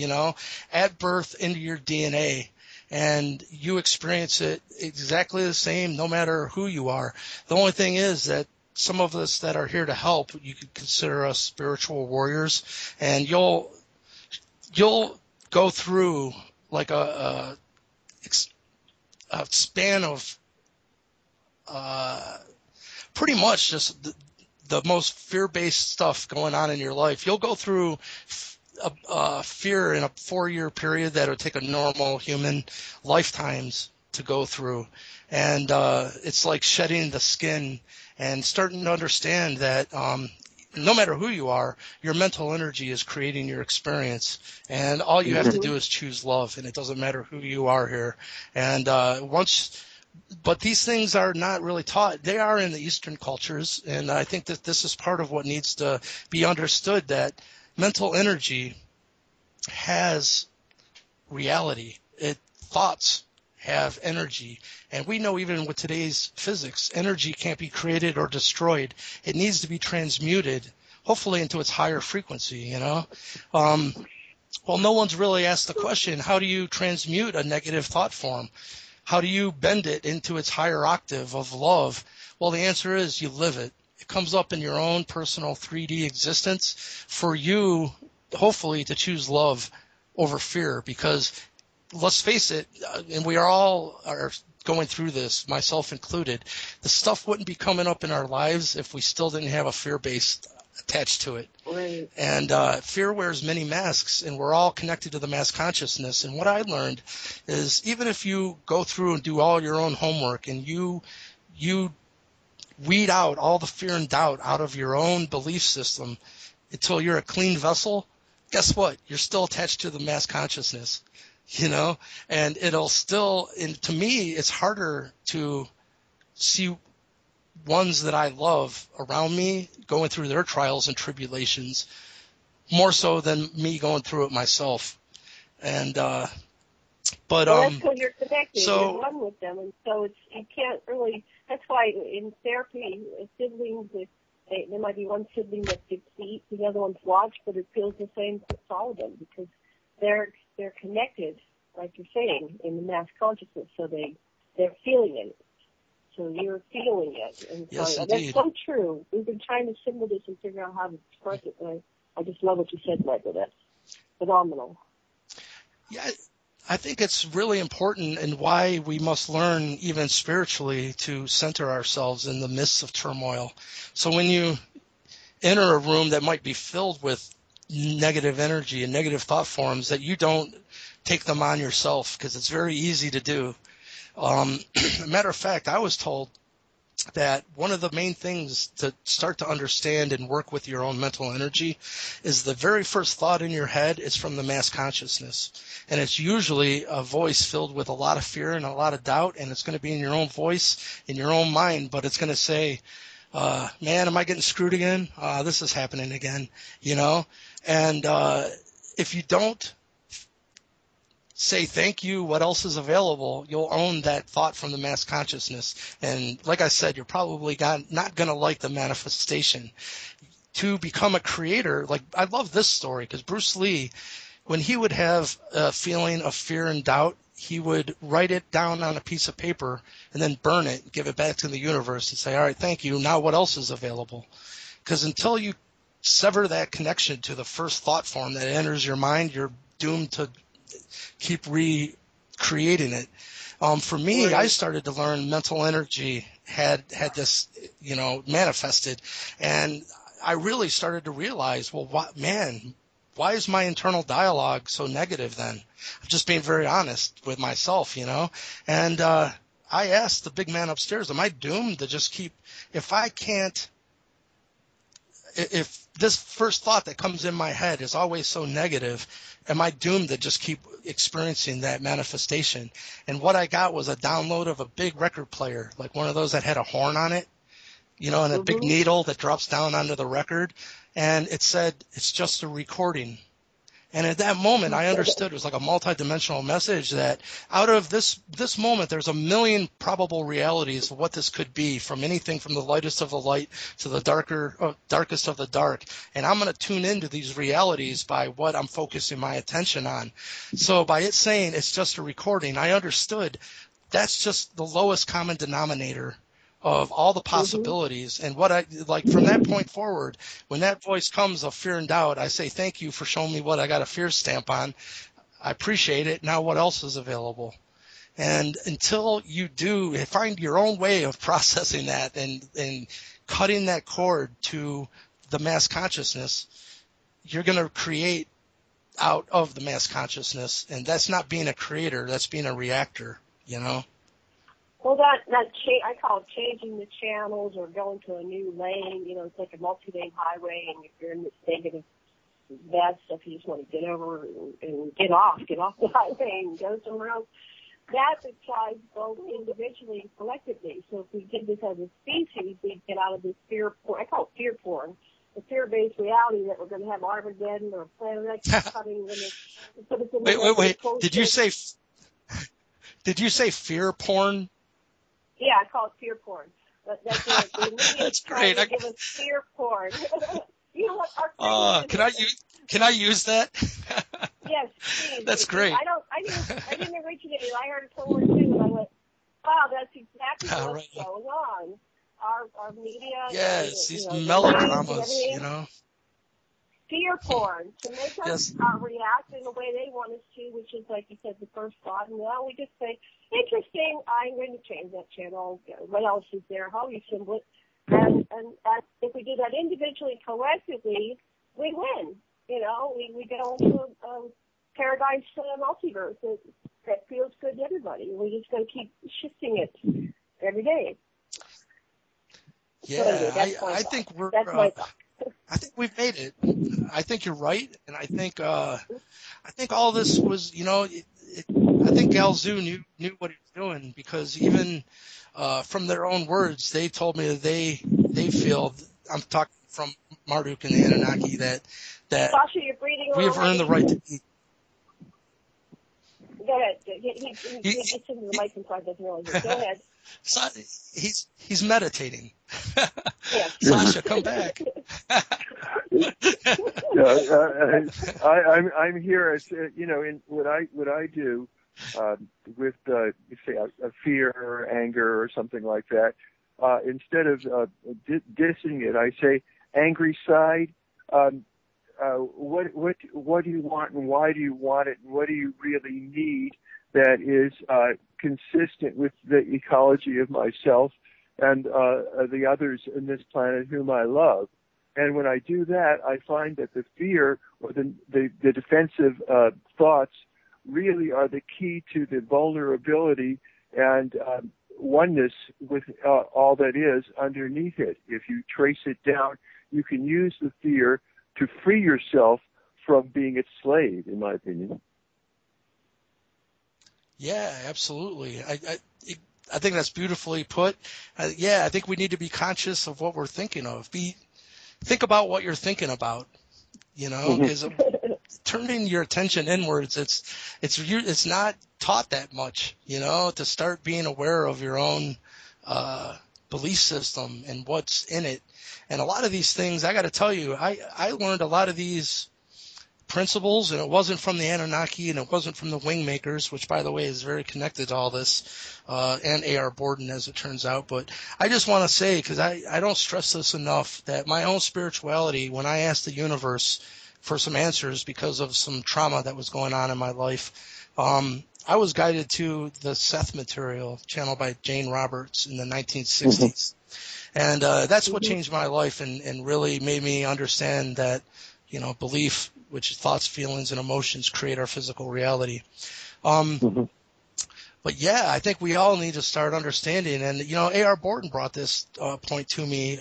at birth into your DNA. And you experience it exactly the same no matter who you are. The only thing is that some of us that are here to help, you could consider us spiritual warriors, and you'll you'll go through like a span of pretty much just the most fear-based stuff going on in your life. You'll go through fear in a 4-year period that would take a normal human lifetimes to go through. And it's like shedding the skin and starting to understand that no matter who you are, your mental energy is creating your experience. And all you have to do is choose love, and it doesn't matter who you are here. And but these things are not really taught. They are in the Eastern cultures, and I think that this is part of what needs to be understood, that mental energy has reality. Thoughts have energy. And we know even with today's physics, energy can't be created or destroyed. It needs to be transmuted, hopefully into its higher frequency, you know. Well, no one's really asked the question, how do you transmute a negative thought form? How do you bend it into its higher octave of love? Well, the answer is you live it. It comes up in your own personal 3D existence for you, hopefully, to choose love over fear. Because let's face it, and we are going through this, myself included, the stuff wouldn't be coming up in our lives if we still didn't have a fear base attached to it. Right. And fear wears many masks, and we're all connected to the mass consciousness. And what I learned is even if you go through and do all your own homework and you weed out all the fear and doubt out of your own belief system until you're a clean vessel, guess what? You're still attached to the mass consciousness, you know? And it'll still, and to me, it's harder to see ones that I love around me going through their trials and tribulations more so than me going through it myself. And that's because you're connected. So, you're one with them, and so you can't really. That's why in therapy, siblings, there might be one sibling that gets to eat, the other one's watch, but it feels the same for all of them because they're connected, like you're saying, in the mass consciousness. So they're feeling it. So you're feeling it. And yes, so indeed. That's so true. We've been trying to symbol this and figure out how to express it. And I just love what you said, Michael. That's phenomenal. Yeah, I think it's really important and why we must learn even spiritually to center ourselves in the midst of turmoil. So when you enter a room that might be filled with negative energy and negative thought forms, that you don't take them on yourself because it's very easy to do. Matter of fact, I was told that one of the main things to start to understand and work with your own mental energy is the very first thought in your head is from the mass consciousness. And it's usually a voice filled with a lot of fear and a lot of doubt, and it's going to be in your own voice, in your own mind, but it's going to say, man, am I getting screwed again? This is happening again, you know? And if you don't say thank you, what else is available, you'll own that thought from the mass consciousness. And like I said, you're probably not going to like the manifestation. To become a creator, like I love this story because Bruce Lee, when he would have a feeling of fear and doubt, he would write it down on a piece of paper and then burn it, give it back to the universe and say, all right, thank you. Now what else is available? Because until you sever that connection to the first thought form that enters your mind, you're doomed to keep recreating it. For me, I started to learn mental energy had this, you know, manifested, and I really started to realize, well, why is my internal dialogue so negative then? I'm just being very honest with myself, you know. And I asked the big man upstairs, am I doomed to just keep, if this first thought that comes in my head is always so negative, am I doomed to just keep experiencing that manifestation? And what I got was a download of a big record player, like one of those that had a horn on it, you know, and a big needle that drops down onto the record. And it said, it's just a recording. And at that moment, I understood it was like a multidimensional message that out of this moment, there's a million probable realities of what this could be, from anything from the lightest of the light to the darkest of the dark. And I'm going to tune into these realities by what I'm focusing my attention on. So by it saying it's just a recording, I understood that's just the lowest common denominator of all the possibilities. And what I like from that point forward, when that voice comes of fear and doubt, I say, thank you for showing me what I got a fear stamp on. I appreciate it. Now what else is available? And until you do find your own way of processing that and cutting that cord to the mass consciousness, you're going to create out of the mass consciousness. And that's not being a creator. That's being a reactor, you know? Well, I call it changing the channels or going to a new lane. You know, it's like a multi-lane highway, and if you're in this negative, bad stuff, you just want to get over and get off the highway and go somewhere else. That applies both individually and collectively. So if we did this as a species, we'd get out of this fear porn. I call it fear porn. The fear-based reality that we're going to have Armageddon or Planet X coming. Wait. Did you say fear porn? Yeah, I call it fear porn. That's it. That's great. Give us fear porn. You know what? Can I use that? Yes, please. That's great. I didn't originate it. I heard it somewhere too, and I went, wow, that's exactly what's going on. Our media. Yes, these melodramas, you know. Fear porn to make us react in the way they want us to, which is, like you said, the first thought. And now we just say, interesting, I'm going to change that channel. What else is there? How you symbol it? And if we do that individually, collectively, we win. You know, we go into a paradise multiverse that feels good to everybody. We're just going to keep shifting it every day. Yeah, so anyway, I think we're. I think we've made it. I think you're right, and I think all this was, you know, I think Galzu knew what he was doing, because even from their own words, they told me that they feel, I'm talking from Marduk and the Anunnaki, that Sasha, you're breathing we have earned the right to eat. Go ahead. He gets into the mic and probably doesn't realize it. Go ahead. He's meditating. Yeah. Sasha, come back. I'm here as you know, in what I do with say a fear or anger or something like that. Instead of dissing it, I say, angry side. What do you want, and why do you want it, and what do you really need that is consistent with the ecology of myself and the others in this planet whom I love? And when I do that, I find that the fear or the defensive thoughts really are the key to the vulnerability and oneness with all that is underneath it. If you trace it down, you can use the fear to free yourself from being its slave, in my opinion. Yeah, absolutely. I think that's beautifully put. I think we need to be conscious of what we're thinking of. Think about what you're thinking about, you know, because turning your attention inwards, it's not taught that much, you know, to start being aware of your own belief system and what's in it. And a lot of these things, I got to tell you, I learned a lot of these principles, and it wasn't from the Anunnaki, and it wasn't from the Wingmakers, which, by the way, is very connected to all this, and A.R. Borden, as it turns out. But I just want to say, because I don't stress this enough, that my own spirituality, when I asked the universe for some answers because of some trauma that was going on in my life, I was guided to the Seth material channeled by Jane Roberts in the 1960s. And that's what changed my life and really made me understand that, you know, belief, which is thoughts, feelings, and emotions, create our physical reality. But yeah, I think we all need to start understanding. And, you know, A.R. Borden brought this point to me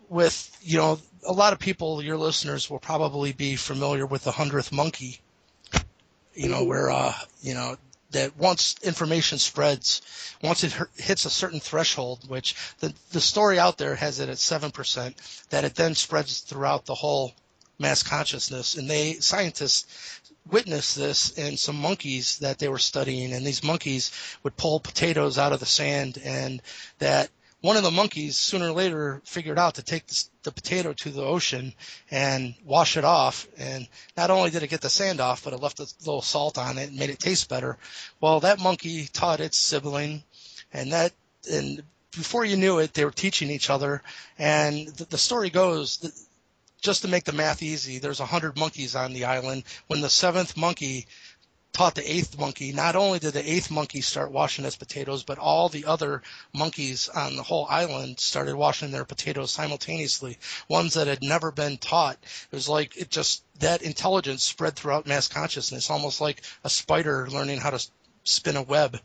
with, you know, a lot of people, your listeners, will probably be familiar with the 100th monkey, you know, where, you know, that once information spreads, once it hits a certain threshold, which the story out there has it at 7%, that it then spreads throughout the whole mass consciousness. And scientists witnessed this in some monkeys that they were studying, and these monkeys would pull potatoes out of the sand, and that one of the monkeys sooner or later figured out to take the potato to the ocean and wash it off. And not only did it get the sand off, but it left a little salt on it and made it taste better. Well, that monkey taught its sibling, and before you knew it, they were teaching each other. And the story goes that, just to make the math easy, there's 100 monkeys on the island. When the seventh monkey taught the eighth monkey, not only did the eighth monkey start washing his potatoes, but all the other monkeys on the whole island started washing their potatoes simultaneously, ones that had never been taught. It was like that intelligence spread throughout mass consciousness, almost like a spider learning how to spin a web.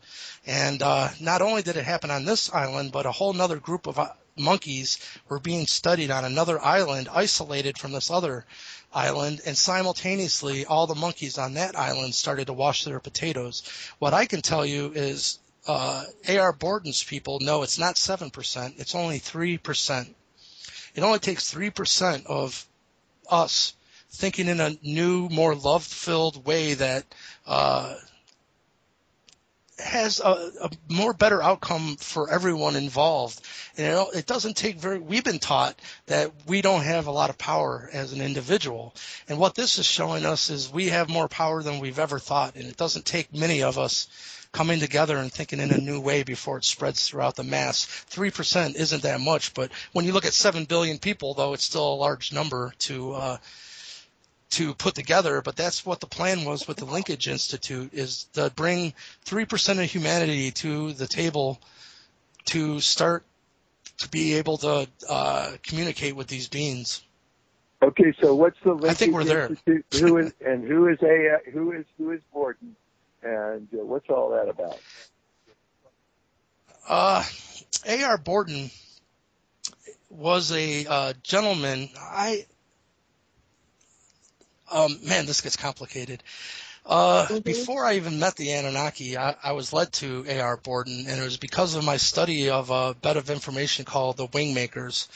And not only did it happen on this island, but a whole other group of monkeys were being studied on another island, isolated from this other island, and simultaneously all the monkeys on that island started to wash their potatoes. What I can tell you is A.R. Borden's people know it's not 7%, it's only 3%. It only takes 3% of us thinking in a new, more love-filled way that has a more better outcome for everyone involved. And it doesn't take we've been taught that we don't have a lot of power as an individual. And what this is showing us is we have more power than we've ever thought. And it doesn't take many of us coming together and thinking in a new way before it spreads throughout the mass. 3% isn't that much, but when you look at 7 billion people, though, it's still a large number to put together. But that's what the plan was with the Linkage Institute, is to bring 3% of humanity to the table to start to be able to communicate with these beings. Okay, so what's the Linkage I think we're there. Institute? Who is Borden, and what's all that about? A.R. Borden was a gentleman. Man, this gets complicated. Before I even met the Anunnaki, I was led to A.R. Borden, and it was because of my study of a bed of information called the Wingmakers.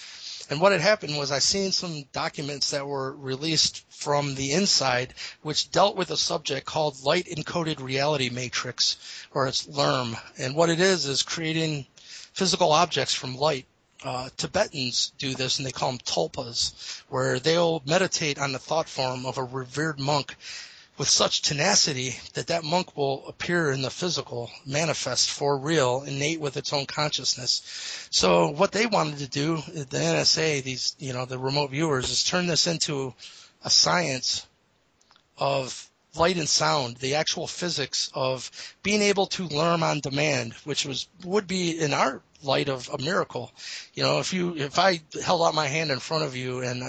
And what had happened was I seen some documents that were released from the inside, which dealt with a subject called Light Encoded Reality Matrix, or it's LERM. And what it is creating physical objects from light. Tibetans do this, and they call them tulpas, where they'll meditate on the thought form of a revered monk with such tenacity that that monk will appear in the physical, manifest for real, innate with its own consciousness. So what they wanted to do, the NSA, the remote viewers, is turn this into a science of light and sound, the actual physics of being able to learn on demand, which would be in our light of a miracle. If I held out my hand in front of you and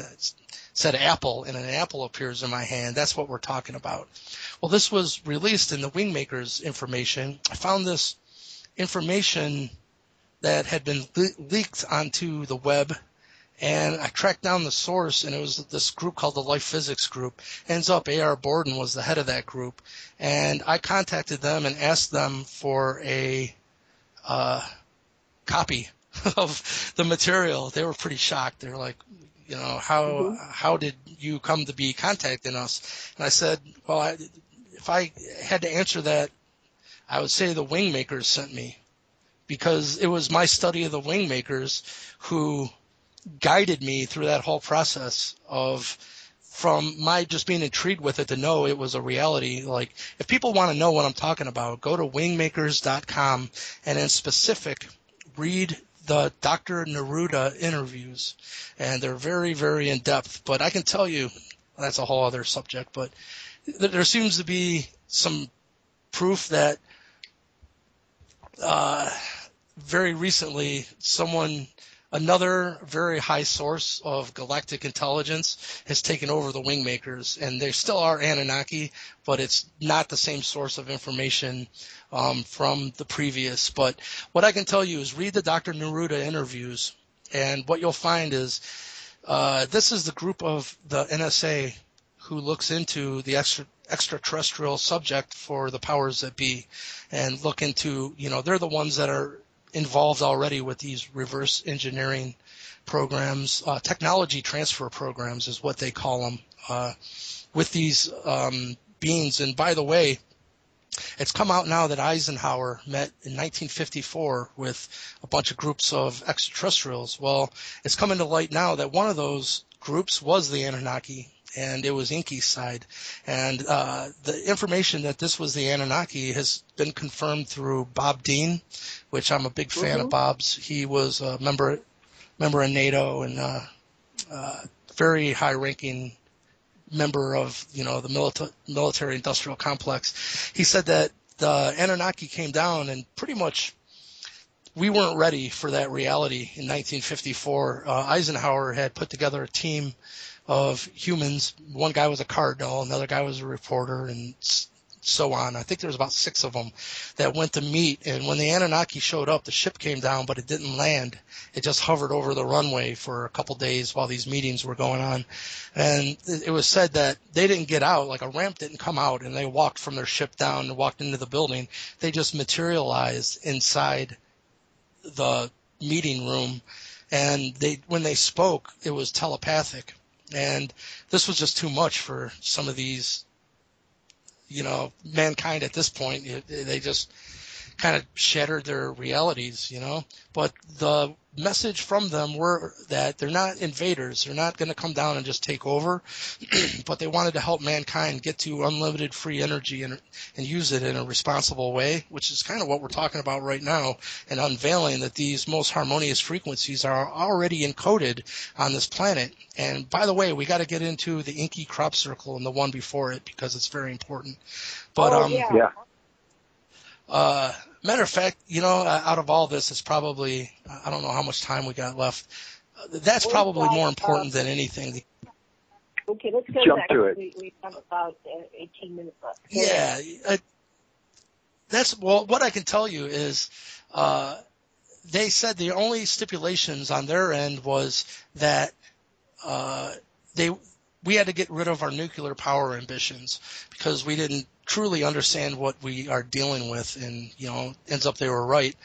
said apple, and an apple appears in my hand, that's what we're talking about. Well, this was released in the Wingmakers information. I found this information that had been leaked onto the web, and I tracked down the source, and it was this group called the Life Physics Group. Ends up A.R. Borden was the head of that group, and I contacted them and asked them for a copy of the material. They were pretty shocked. They were like, how did you come to be contacting us? And I said, well, if I had to answer that, I would say the Wingmakers sent me, because it was my study of the Wingmakers who guided me through that whole process from my just being intrigued with it to know it was a reality. Like, if people want to know what I'm talking about, go to wingmakers.com and in specific read the Dr. Neruda interviews, and they're very, very in-depth. But I can tell you, that's a whole other subject, but there seems to be some proof that very recently another very high source of galactic intelligence has taken over the Wingmakers, and they still are Anunnaki, but it's not the same source of information from the previous. But what I can tell you is read the Dr. Neruda interviews, and what you'll find is this is the group of the NSA who looks into the extraterrestrial subject for the powers that be, and look into, they're the ones that are involved already with these reverse engineering programs, technology transfer programs is what they call them, with these beings. And by the way, it's come out now that Eisenhower met in 1954 with a bunch of groups of extraterrestrials. Well, it's coming to light now that one of those groups was the Anunnaki, and it was Enki's side. And the information that this was the Anunnaki has been confirmed through Bob Dean, which I'm a big fan of Bob's. He was a member of NATO and very high-ranking member of, the military-industrial complex. He said that the Anunnaki came down and pretty much we weren't ready for that reality in 1954. Eisenhower had put together a team of humans. One guy was a cardinal, another guy was a reporter, and so on. I think there was about 6 of them that went to meet. And when the Anunnaki showed up, the ship came down, but it didn't land. It just hovered over the runway for a couple days while these meetings were going on. And it was said that they didn't get out, like a ramp didn't come out, and they walked from their ship down and walked into the building. They just materialized inside the meeting room. And when they spoke, it was telepathic. And this was just too much for some of these, mankind at this point. They just kind of shattered their realities, But the message from them were that they're not invaders. They're not going to come down and just take over, but they wanted to help mankind get to unlimited free energy and use it in a responsible way, which is kind of what we're talking about right now, and unveiling that these most harmonious frequencies are already encoded on this planet. And by the way, we got to get into the Enki crop circle and the one before it because it's very important. But matter of fact, out of all this, it's probably, I don't know how much time we got left. That's probably more important than anything. Okay, let's go jump back. To it. We have about 18 minutes left. Yeah, what I can tell you is they said the only stipulations on their end was that we had to get rid of our nuclear power ambitions because we didn't truly understand what we are dealing with, and ends up they were right.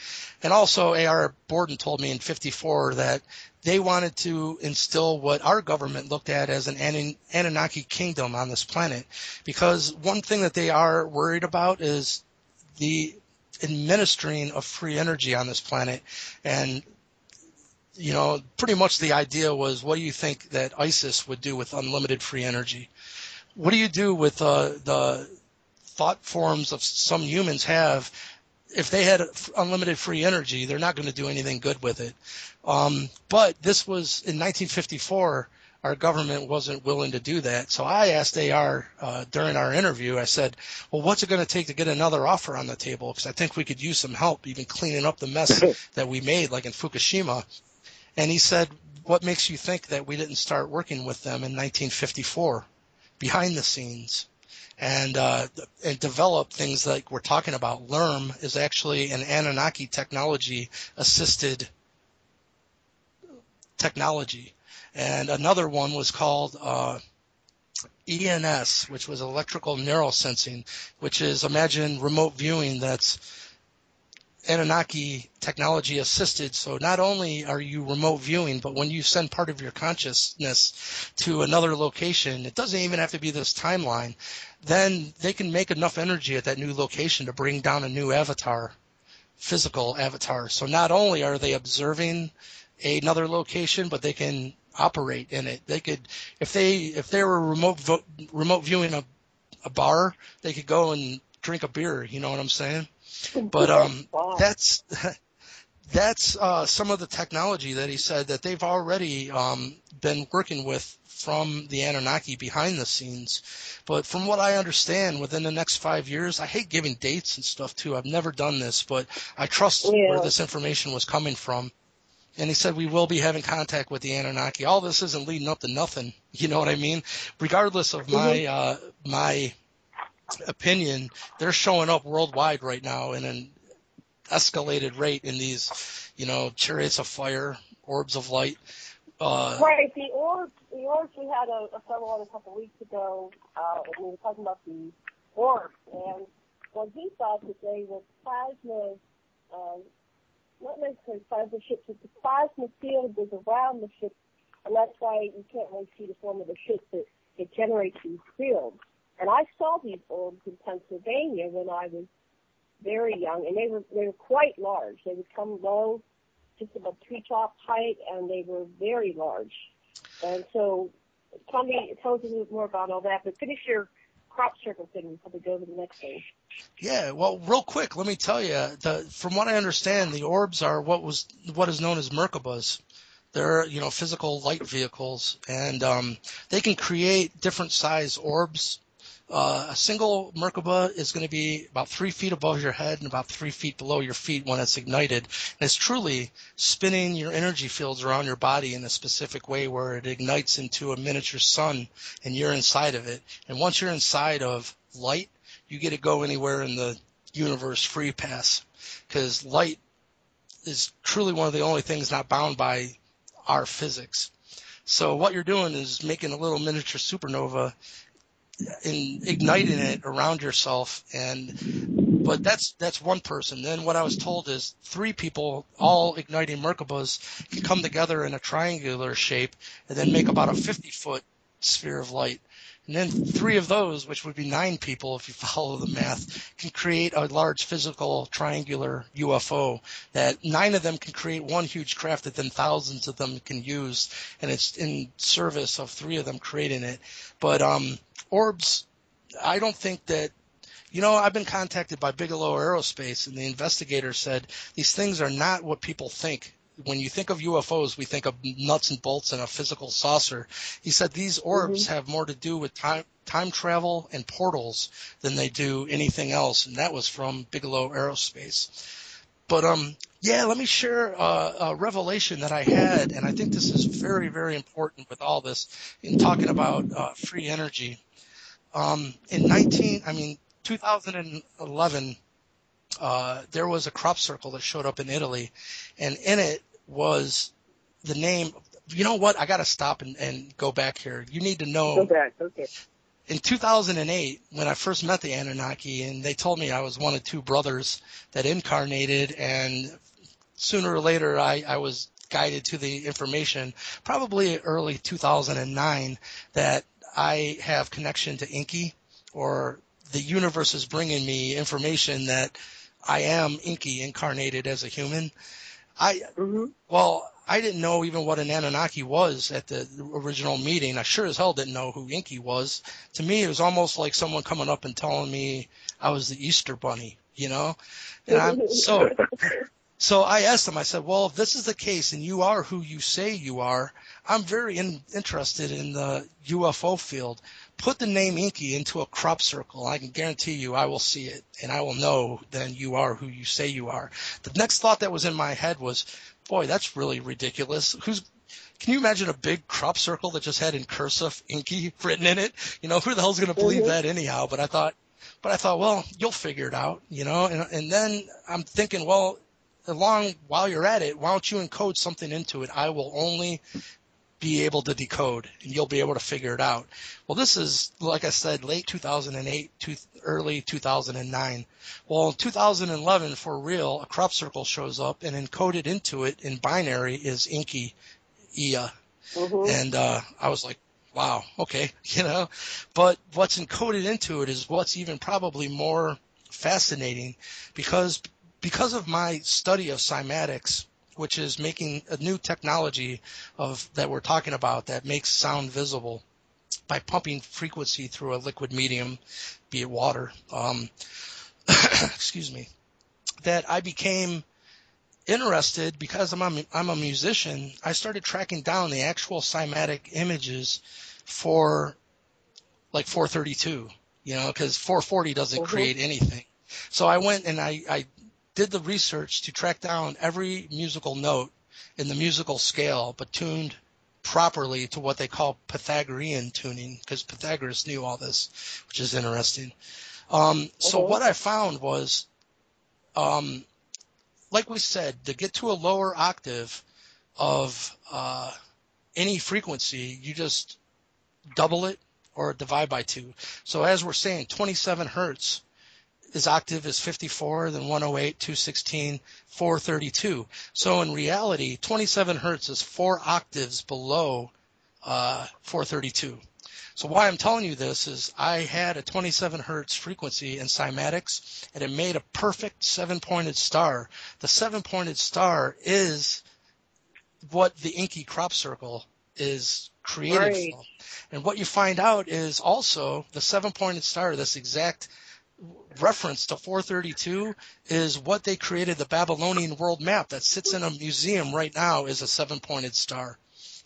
And also A.R. Borden told me in 54 that they wanted to instill what our government looked at as an Anunnaki kingdom on this planet, because one thing that they are worried about is the administering of free energy on this planet. And pretty much the idea was, what do you think that ISIS would do with unlimited free energy? What do you do with the thought forms of some humans have? If they had unlimited free energy, they're not going to do anything good with it. But this was in 1954. Our government wasn't willing to do that. So I asked AR during our interview, I said, well, what's it going to take to get another offer on the table? Because I think we could use some help even cleaning up the mess that we made, like in Fukushima. And he said, what makes you think that we didn't start working with them in 1954 behind the scenes and develop things like we're talking about? LERM is actually an Anunnaki technology-assisted technology. And another one was called ENS, which was electrical neural sensing, which is, imagine remote viewing that's Anunnaki technology assisted. So not only are you remote viewing, but when you send part of your consciousness to another location, it doesn't even have to be this timeline, then they can make enough energy at that new location to bring down a new avatar, physical avatar. So not only are they observing another location, but they can operate in it. They could, if they were remote viewing a bar, they could go and drink a beer. You know what I'm saying? But that's some of the technology that he said that they've already been working with from the Anunnaki behind the scenes. But from what I understand, within the next 5 years, I hate giving dates and stuff too. I've never done this, but I trust where this information was coming from. And he said we will be having contact with the Anunnaki. All this isn't leading up to nothing. You know what I mean? Regardless of my opinion, they're showing up worldwide right now in an escalated rate in these, chariots of fire, orbs of light. Right, the orbs we had a fellow on a couple of weeks ago, and we were talking about the orbs, and what he thought that they were plasma, not necessarily plasma ships, but the plasma field was around the ship, and that's why you can't really see the form of the ship, that it generates these fields. And I saw these orbs in Pennsylvania when I was very young, and they were quite large. They would come low, just about treetop height, and they were very large. And so tell us a little more about all that, but finish your crop circle thing and probably go to the next thing. Yeah, well, real quick, let me tell you, from what I understand, the orbs are what is known as Merkabas. They're, physical light vehicles, and they can create different size orbs. A single Merkaba is going to be about 3 feet above your head and about 3 feet below your feet when it's ignited. And it's truly spinning your energy fields around your body in a specific way where it ignites into a miniature sun, and you're inside of it. And once you're inside of light, you get to go anywhere in the universe free pass, because light is truly one of the only things not bound by our physics. So what you're doing is making a little miniature supernova and igniting it around yourself, but that's one person. Then what I was told is 3 people, all igniting Merkabas, can come together in a triangular shape and then make about a 50-foot sphere of light. And then 3 of those, which would be 9 people if you follow the math, can create a large physical triangular UFO that 9 of them can create one huge craft that then thousands of them can use, and it's in service of 3 of them creating it. But orbs, I don't think that, I've been contacted by Bigelow Aerospace, and the investigator said these things are not what people think. When you think of UFOs, we think of nuts and bolts and a physical saucer. He said these orbs have more to do with time travel and portals than they do anything else, and that was from Bigelow Aerospace. But let me share a revelation that I had, and I think this is very, very important with all this in talking about free energy. In 2011. There was a crop circle that showed up in Italy, and in it was the name. You know what? I got to stop and go back here. You need to know. Go back. Okay. In 2008, when I first met the Anunnaki, and they told me I was one of 2 brothers that incarnated, and sooner or later I was guided to the information, probably early 2009, that I have connection to Enki, or the universe is bringing me information that I am Enki incarnated as a human. I didn't know even what an Anunnaki was at the original meeting. I sure as hell didn't know who Enki was. To me, it was almost like someone coming up and telling me I was the Easter Bunny, And so I asked him, I said, well, if this is the case and you are who you say you are, I'm very interested in the UFO field. Put the name Enki into a crop circle. I can guarantee you I will see it, and I will know then you are who you say you are. The next thought that was in my head was, boy, that's really ridiculous. Can you imagine a big crop circle that just had in cursive Enki written in it? Who the hell's going to believe that anyhow? But I thought, well, you'll figure it out, And then I'm thinking, well, while you're at it, why don't you encode something into it? I will only be able to decode, and you'll be able to figure it out. Well, this is, like I said, late 2008, early 2009. Well, in 2011, for real, a crop circle shows up, and encoded into it in binary is Enki, Ia. And I was like, wow, okay, But what's encoded into it is what's even probably more fascinating, because of my study of cymatics, which is making a new technology that we're talking about that makes sound visible by pumping frequency through a liquid medium, be it water. Excuse me. That I became interested because I'm a musician. I started tracking down the actual cymatic images for like 432, because 440 doesn't create anything. So I went and I did the research to track down every musical note in the musical scale, but tuned properly to what they call Pythagorean tuning, because Pythagoras knew all this, which is interesting. So what I found was, like we said, to get to a lower octave of any frequency, you just double it or divide by 2. So as we're saying, 27 hertz. His octave is 54, then 108, 216, 432. So in reality, 27 hertz is 4 octaves below 432. So why I'm telling you this is I had a 27 hertz frequency in cymatics, and it made a perfect 7-pointed star. The 7-pointed star is what the Enki crop circle is created from. And what you find out is also the 7-pointed star, this exact reference to 432, is what they created. The Babylonian world map that sits in a museum right now is a 7-pointed star,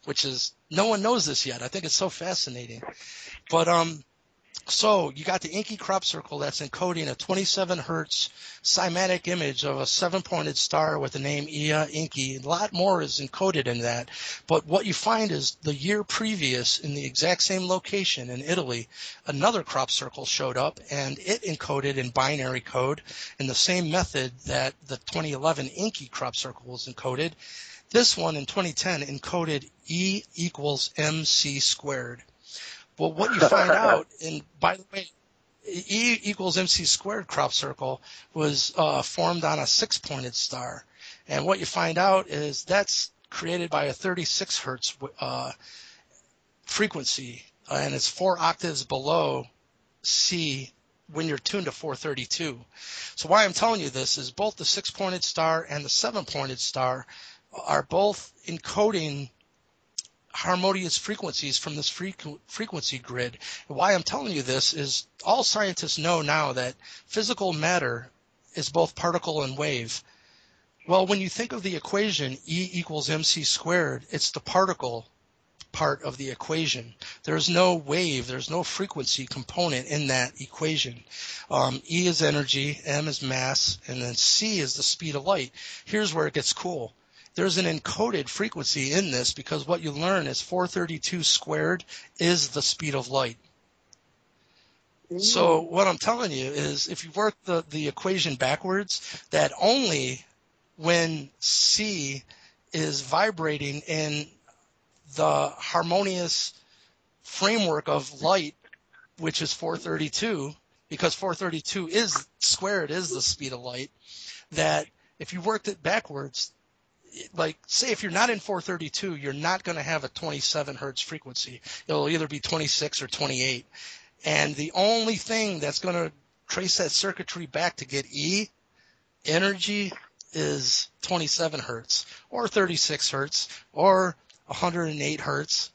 which is, no one knows this yet. I think it's so fascinating. But so you got the Enki crop circle that's encoding a 27 hertz cymatic image of a 7-pointed star with the name Ea Enki. A lot more is encoded in that. But what you find is the year previous, in the exact same location in Italy, another crop circle showed up, and it encoded in binary code in the same method that the 2011 Enki crop circle was encoded. This one in 2010 encoded E equals MC squared. Well, what you find out, and by the way, E equals MC squared crop circle was formed on a 6-pointed star. And what you find out is that's created by a 36 hertz frequency, and it's 4 octaves below C when you're tuned to 432. So why I'm telling you this is both the 6-pointed star and the 7-pointed star are both encoding harmonious frequencies from this frequency grid. And why I'm telling you this is all scientists know now that physical matter is both particle and wave. Well, when you think of the equation E equals MC squared, it's the particle part of the equation. There's no wave, there's no frequency component in that equation. E is energy, M is mass, and then C is the speed of light. Here's where it gets cool. There's an encoded frequency in this because what you learn is 432 squared is the speed of light. So what I'm telling you is if you work the equation backwards, that only when C is vibrating in the harmonious framework of light, which is 432, because 432 is squared is the speed of light, that if you worked it backwards, like, say if you're not in 432, you're not going to have a 27 hertz frequency. It'll either be 26 or 28. And the only thing that's going to trace that circuitry back to get E, energy, is 27 hertz or 36 hertz or 108 hertz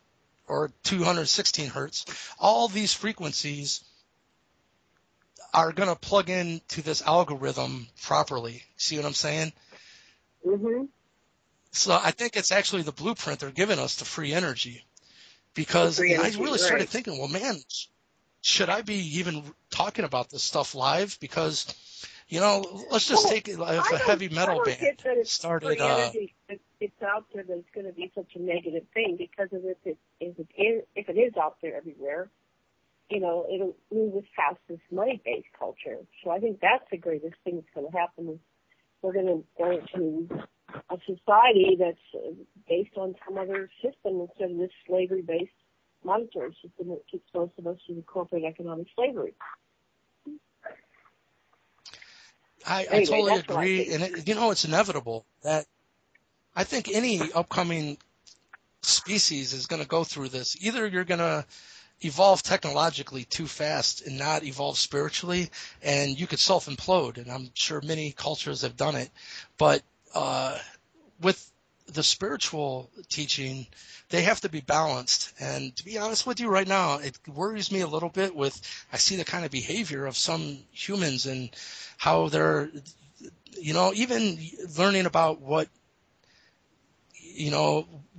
or 216 hertz. All these frequencies are going to plug into this algorithm properly. See what I'm saying? Mm-hmm. So I think it's actually the blueprint they're giving us to free energy, because I really started thinking, well, man, should I be even talking about this stuff live? Because, you know, let's just take it if a heavy metal band started. It's out there that it's going to be such a negative thing, because if it is out there everywhere, you know, it'll move as fast as money-based culture. So I think that's the greatest thing that's going to happen. Is we're going to go into a society that's based on some other system instead of this slavery-based monetary system that keeps most of us in corporate economic slavery. I totally agree, and it's inevitable that I think any upcoming species is going to go through this. Either you're going to evolve technologically too fast and not evolve spiritually, and you could self-implode, and I'm sure many cultures have done it. But with the spiritual teaching, they have to be balanced. And to be honest with you right now, it worries me a little bit I see the kind of behavior of some humans and how they're, even learning about what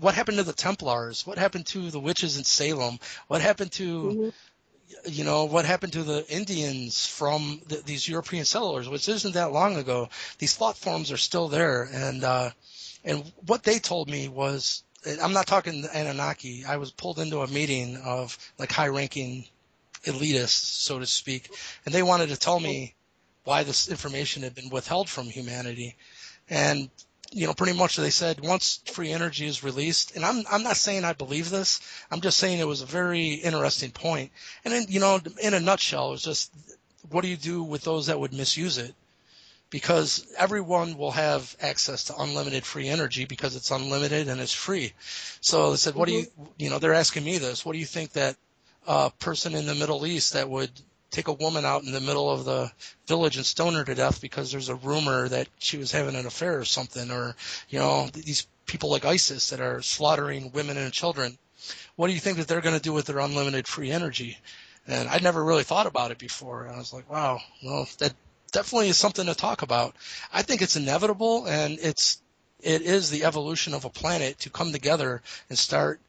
happened to the Templars, what happened to the witches in Salem, what happened to, what happened to the Indians from these European settlers, which isn't that long ago. These thought forms are still there. And what they told me was, I'm not talking Anunnaki. I was pulled into a meeting of like high-ranking elitists, so to speak, and they wanted to tell me why this information had been withheld from humanity. And pretty much they said once free energy is released, and I'm not saying I believe this. I'm just saying it was a very interesting point. And then, in a nutshell, it was just, what do you do with those that would misuse it? Because everyone will have access to unlimited free energy because it's unlimited and it's free. So they said, what do you, they're asking me this, what do you think that person in the Middle East that would take a woman out in the middle of the village and stone her to death because there's a rumor that she was having an affair or something, or, these people like ISIS that are slaughtering women and children. what do you think that they're going to do with their unlimited free energy? And I'd never really thought about it before. And I was like, wow, well, that definitely is something to talk about. I think it's inevitable, and it is the evolution of a planet to come together and start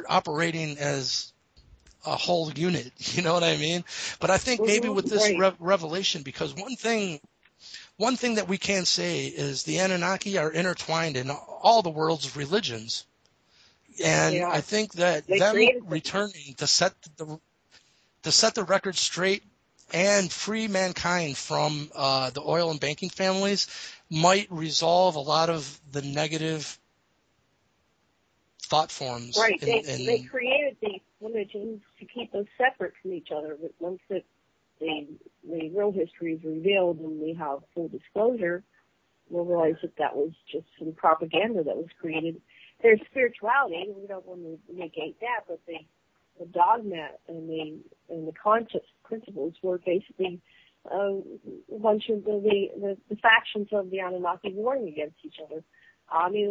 operating as a whole unit. You know what I mean? But I think maybe with this revelation, because one thing that we can say is the Anunnaki are intertwined in all the world's religions. And I think that them returning to set the record straight and free mankind from the oil and banking families might resolve a lot of the negative thought forms. Right. They created these religions to keep us separate from each other. But once the real history is revealed and we have full disclosure, we'll realize that was just some propaganda that was created. There's spirituality, we don't want to negate that, but the dogma and the conscious principles were basically a bunch of the factions of the Anunnaki warring against each other. Enki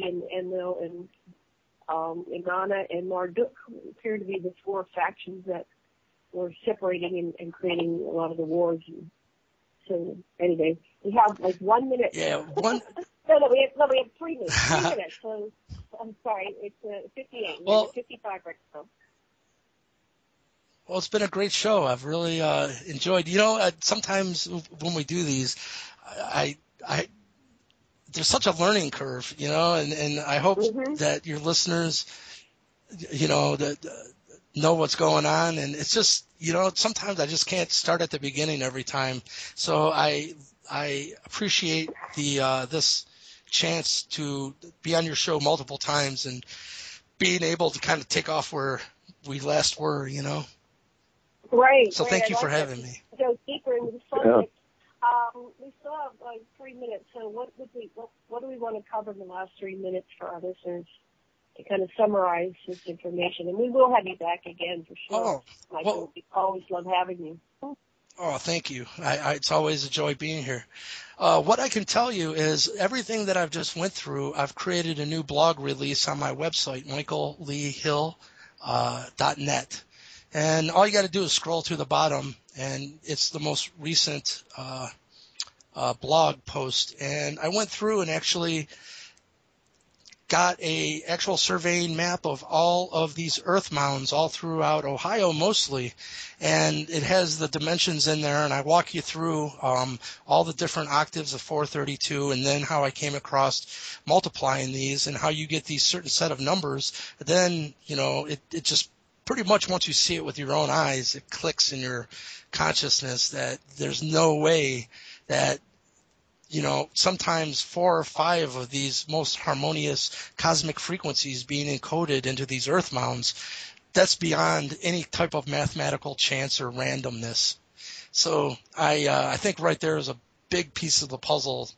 and Inanna and Marduk appear to be the four factions that were separating and creating a lot of the wars. So anyway, we have like 1 minute. Yeah, one. No, we have 3 minutes. 3 minutes. So I'm sorry, it's 58. Well, 55 right now. Well, it's been a great show. I've really enjoyed. Sometimes when we do these, I there's such a learning curve, and I hope that your listeners, that know what's going on. And it's just, sometimes I just can't start at the beginning every time. So I appreciate this chance to be on your show multiple times and being able to kind of take off where we last were, Right. So thank you for having me. Go deeper into the subject. We still have 3 minutes, so what do we want to cover in the last 3 minutes for our listeners to kind of summarize this information? And we will have you back again for sure. Michael, we always love having you. Oh, thank you. It's always a joy being here. What I can tell you is everything that I've just went through, I've created a new blog release on my website, michaelleehill.net. And all you got to do is scroll to the bottom, and it's the most recent blog post. And I went through and actually got a actual surveying map of all of these earth mounds all throughout Ohio mostly, and it has the dimensions in there, and I walk you through all the different octaves of 432 and then how I came across multiplying these and how you get these certain set of numbers. Then, it just pretty much once you see it with your own eyes, it clicks in your consciousness that there's no way that sometimes 4 or 5 of these most harmonious cosmic frequencies being encoded into these earth mounds, that's beyond any type of mathematical chance or randomness. So I think right there is a big piece of the puzzle.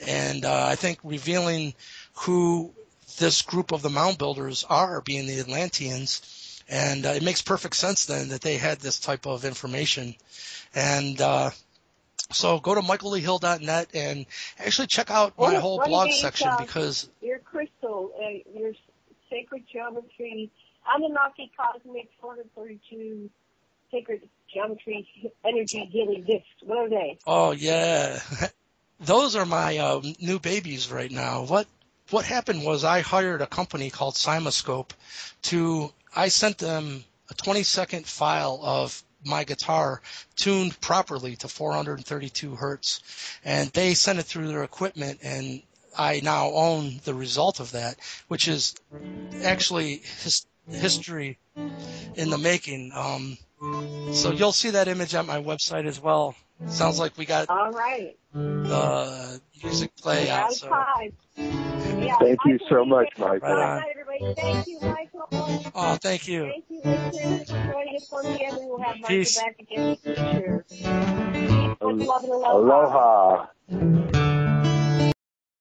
And I think revealing who this group of the Mound Builders are, being the Atlanteans, and it makes perfect sense then that they had this type of information. And so go to michaelleehill.net and actually check out my whole blog section because your crystal, your sacred geometry, Anunnaki Cosmic 432 sacred geometry energy healing discs. What are they? Oh yeah, those are my new babies right now. What happened was I hired a company called Cymatic I sent them a 20-second file of my guitar tuned properly to 432 hertz, and they sent it through their equipment, and I now own the result of that, which is actually history in the making. So you'll see that image on my website as well. Sounds like we got all right. Music play out. So. Thank you so much, Michael. Right, everybody. Thank you, Michael. Oh, thank you. Thank you, listeners, for joining us once again. We will have Michael Peace. back again in the future. Peace, love, and aloha. Aloha.